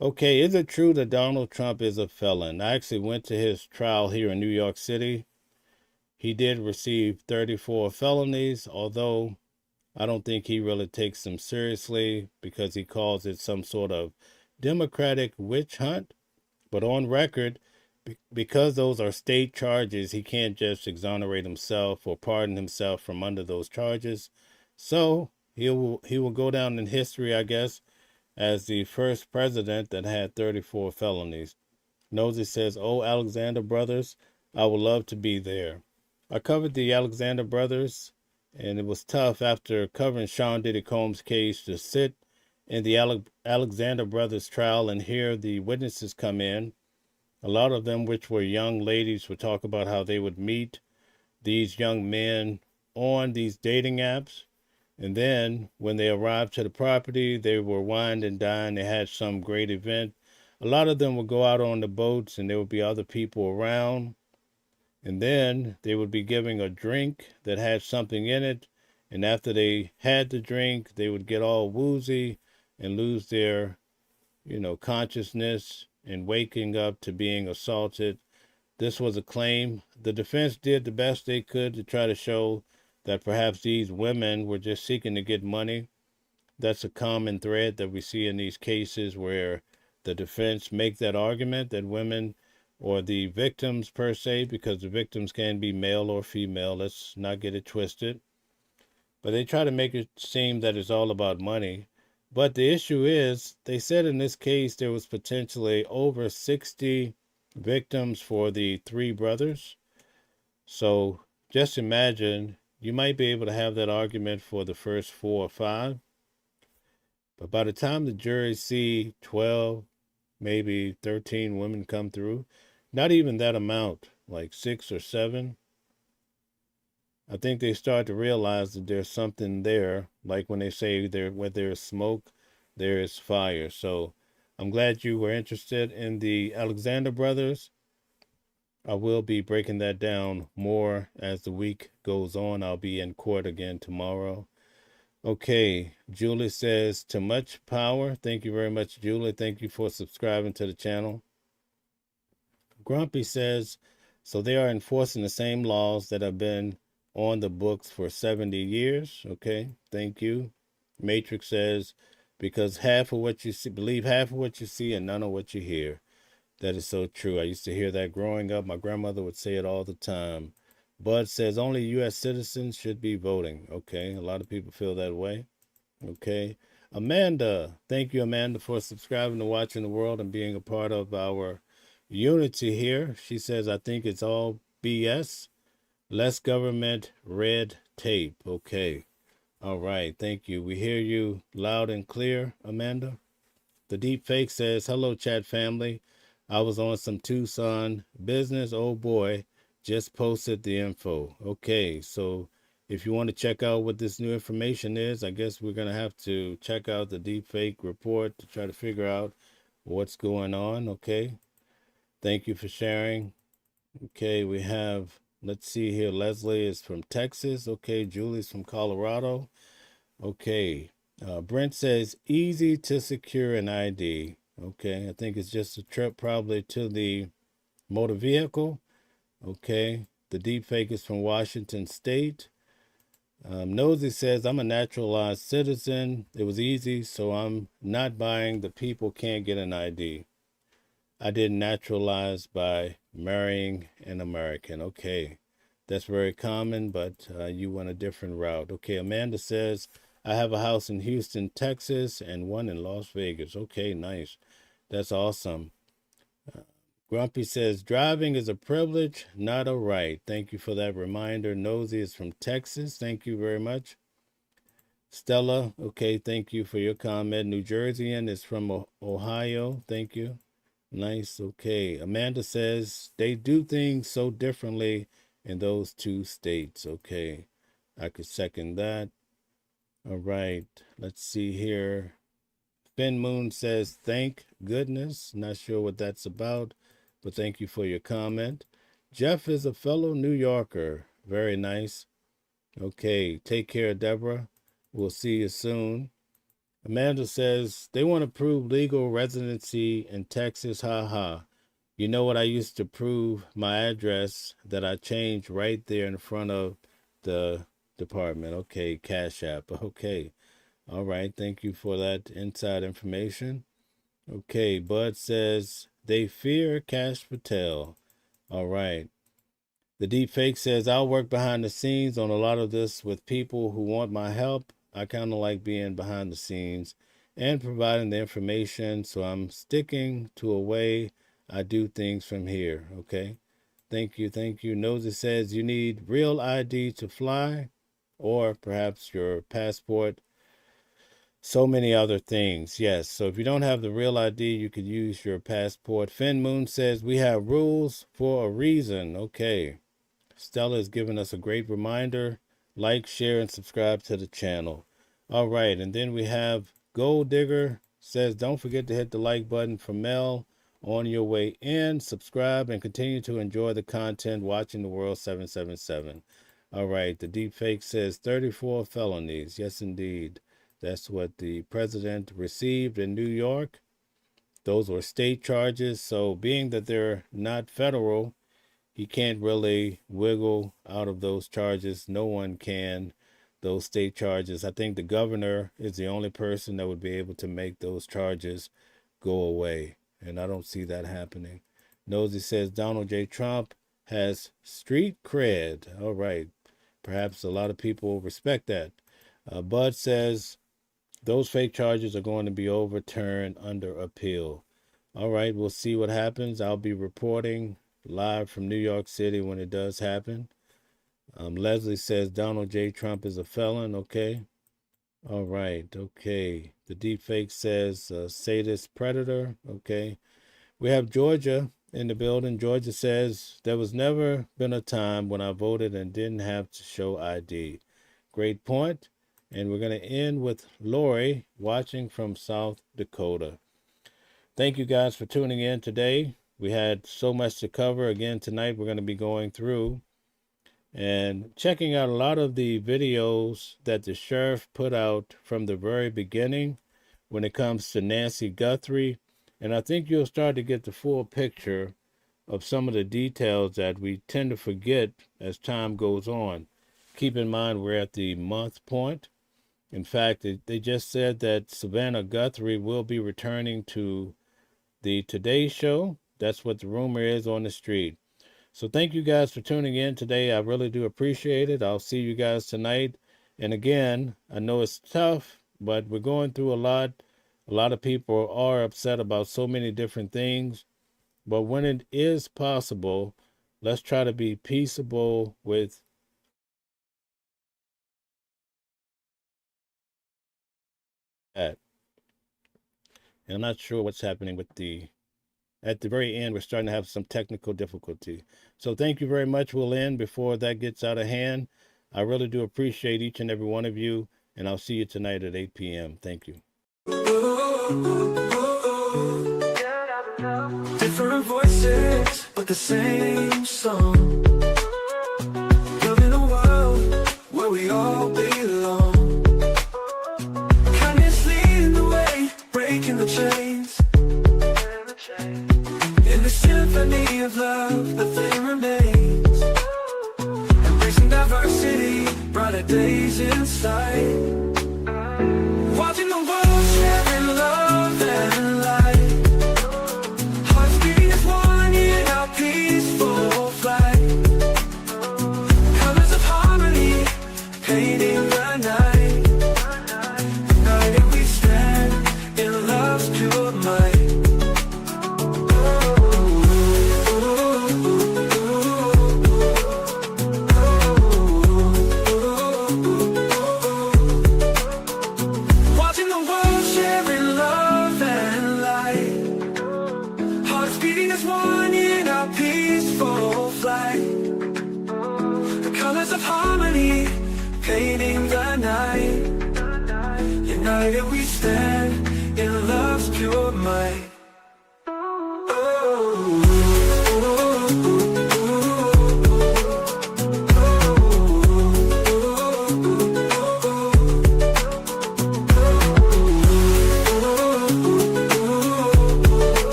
Okay, is it true that Donald Trump is a felon? I actually went to his trial here in New York City. He did receive 34 felonies, although I don't think he really takes them seriously because he calls it some sort of Democratic witch hunt. But on record, because those are state charges, he can't just exonerate himself or pardon himself from under those charges. So he will go down in history, I guess, as the first president that had 34 felonies. Nosy says, oh, Alexander Brothers, I would love to be there. I covered the Alexander Brothers, and it was tough after covering Sean Diddy Combs' case to sit in the Alexander Brothers trial and hear the witnesses come in. A lot of them, which were young ladies, would talk about how they would meet these young men on these dating apps. And then when they arrived to the property, they were wined and dined. They had some great event. A lot of them would go out on the boats and there would be other people around. And then they would be giving a drink that had something in it. And after they had the drink, they would get all woozy and lose their, consciousness and waking up to being assaulted. This was a claim. The defense did the best they could to try to show that perhaps these women were just seeking to get money. That's a common thread that we see in these cases where the defense make that argument that women, or the victims per se, because the victims can be male or female, let's not get it twisted. But they try to make it seem that it's all about money. But the issue is, they said in this case there was potentially over 60 victims for the three brothers. So just imagine, you might be able to have that argument for the first 4 or 5. But by the time the jury see 12, maybe 13 women come through, not even that amount, like 6 or 7, I think they start to realize that there's something there, like when they say where there's smoke, there is fire. So I'm glad you were interested in the Alexander Brothers. I will be breaking that down more as the week goes on. I'll be in court again tomorrow. Okay, Julie says, too much power. Thank you very much, Julie. Thank you for subscribing to the channel. Grumpy says, so they are enforcing the same laws that have been on the books for 70 years. Okay, thank you. Matrix says, because half of what you see, believe half of what you see and none of what you hear. That is so true. I used to hear that growing up. My grandmother would say it all the time. Bud says only U.S. citizens should be voting. Okay, a lot of people feel that way. Okay. Amanda, thank you, Amanda, for subscribing to Watching the World and being a part of our unity here. She says, I think it's all BS. Less government, red tape. Okay. All right. Thank you. We hear you loud and clear, Amanda. The Deep Fake says, hello, chat family. I was on some Tucson business. Oh, boy. Just posted the info. Okay. So if you want to check out what this new information is, I guess we're going to have to check out the Deep Fake report to try to figure out what's going on. Okay. Thank you for sharing. Okay, we have, let's see here, Leslie is from Texas. Okay, Julie's from Colorado. Okay, Brent says, easy to secure an ID. Okay, I think it's just a trip probably to the motor vehicle. Okay, the deepfake is from Washington State. Nosy says, I'm a naturalized citizen. It was easy, so I'm not buying the people can't get an ID. I didn't naturalize by marrying an American. Okay, that's very common, but you went a different route. Okay, Amanda says, I have a house in Houston, Texas, and one in Las Vegas. Okay, nice. That's awesome. Grumpy says, driving is a privilege, not a right. Thank you for that reminder. Nosy is from Texas. Thank you very much. Stella, okay, thank you for your comment. New Jerseyan is from Ohio. Thank you. Nice, okay. Amanda says, they do things so differently in those two states. Okay, I could second that. All right, let's see here. Finn Moon says, thank goodness. Not sure what that's about, but thank you for your comment. Jeff is a fellow New Yorker. Very nice. Okay, take care, Deborah. We'll see you soon. Amanda says, they want to prove legal residency in Texas. Ha ha. You know what? I used to prove my address that I changed right there in front of the department. Okay, Cash App. Okay. All right. Thank you for that inside information. Okay. Bud says, they fear Kash Patel. All right. The deepfake says, I'll work behind the scenes on a lot of this with people who want my help. I kind of like being behind the scenes and providing the information, so I'm sticking to a way I do things from here, okay? Thank you, thank you. Nosy says you need real ID to fly, or perhaps your passport, so many other things. Yes, so if you don't have the real ID, you could use your passport. Finn Moon says we have rules for a reason, okay. Stella is giving us a great reminder. Like, share, and subscribe to the channel. All right, and then we have Gold Digger says, don't forget to hit the like button for Mel on your way in. Subscribe and continue to enjoy the content watching the World 777. All right, the deepfake says 34 felonies. Yes, indeed. That's what the president received in New York. Those were state charges. So being that they're not federal, he can't really wiggle out of those charges. No one can. Those state charges. I think the governor is the only person that would be able to make those charges go away. And I don't see that happening. Nosy says Donald J. Trump has street cred. All right. Perhaps a lot of people respect that. Bud says those fake charges are going to be overturned under appeal. All right. We'll see what happens. I'll be reporting live from New York City when it does happen. Leslie says Donald J. Trump is a felon. Okay. All right. Okay. The deepfake says sadist predator. Okay. We have Georgia in the building. Georgia says there was never been a time when I voted and didn't have to show ID. Great point. And we're going to end with Lori watching from South Dakota. Thank you guys for tuning in today. We had so much to cover. Again, tonight we're going to be going through and checking out a lot of the videos that the sheriff put out from the very beginning when it comes to Nancy Guthrie. And I think you'll start to get the full picture of some of the details that we tend to forget as time goes on. Keep in mind, we're at the month point. In fact, they just said that Savannah Guthrie will be returning to the Today Show. That's what the rumor is on the street. So thank you guys for tuning in today. I really do appreciate it. I'll see you guys tonight. And again, I know it's tough, but we're going through a lot. A lot of people are upset about so many different things. But when it is possible, let's try to be peaceable with that. And I'm not sure what's happening with at the very end, we're starting to have some technical difficulty. So thank you very much. We'll end before that gets out of hand. I really do appreciate each and every one of you, and I'll see you tonight at 8 p.m. Thank you. Different voices, but the same song. Living a world where we all belong. Kindness leading the way, breaking the chains. In the symphony of love, the flame remains. Embracing diversity, bright holidays in sight. Watching the world sharing love and light. Hearts beating as one in our peaceful flight. Colors of harmony painting the night. United we stand in love's pure might. Watching the world sharing love and light. Hearts beating as one in our peaceful flight. The colors of harmony painting the night. United we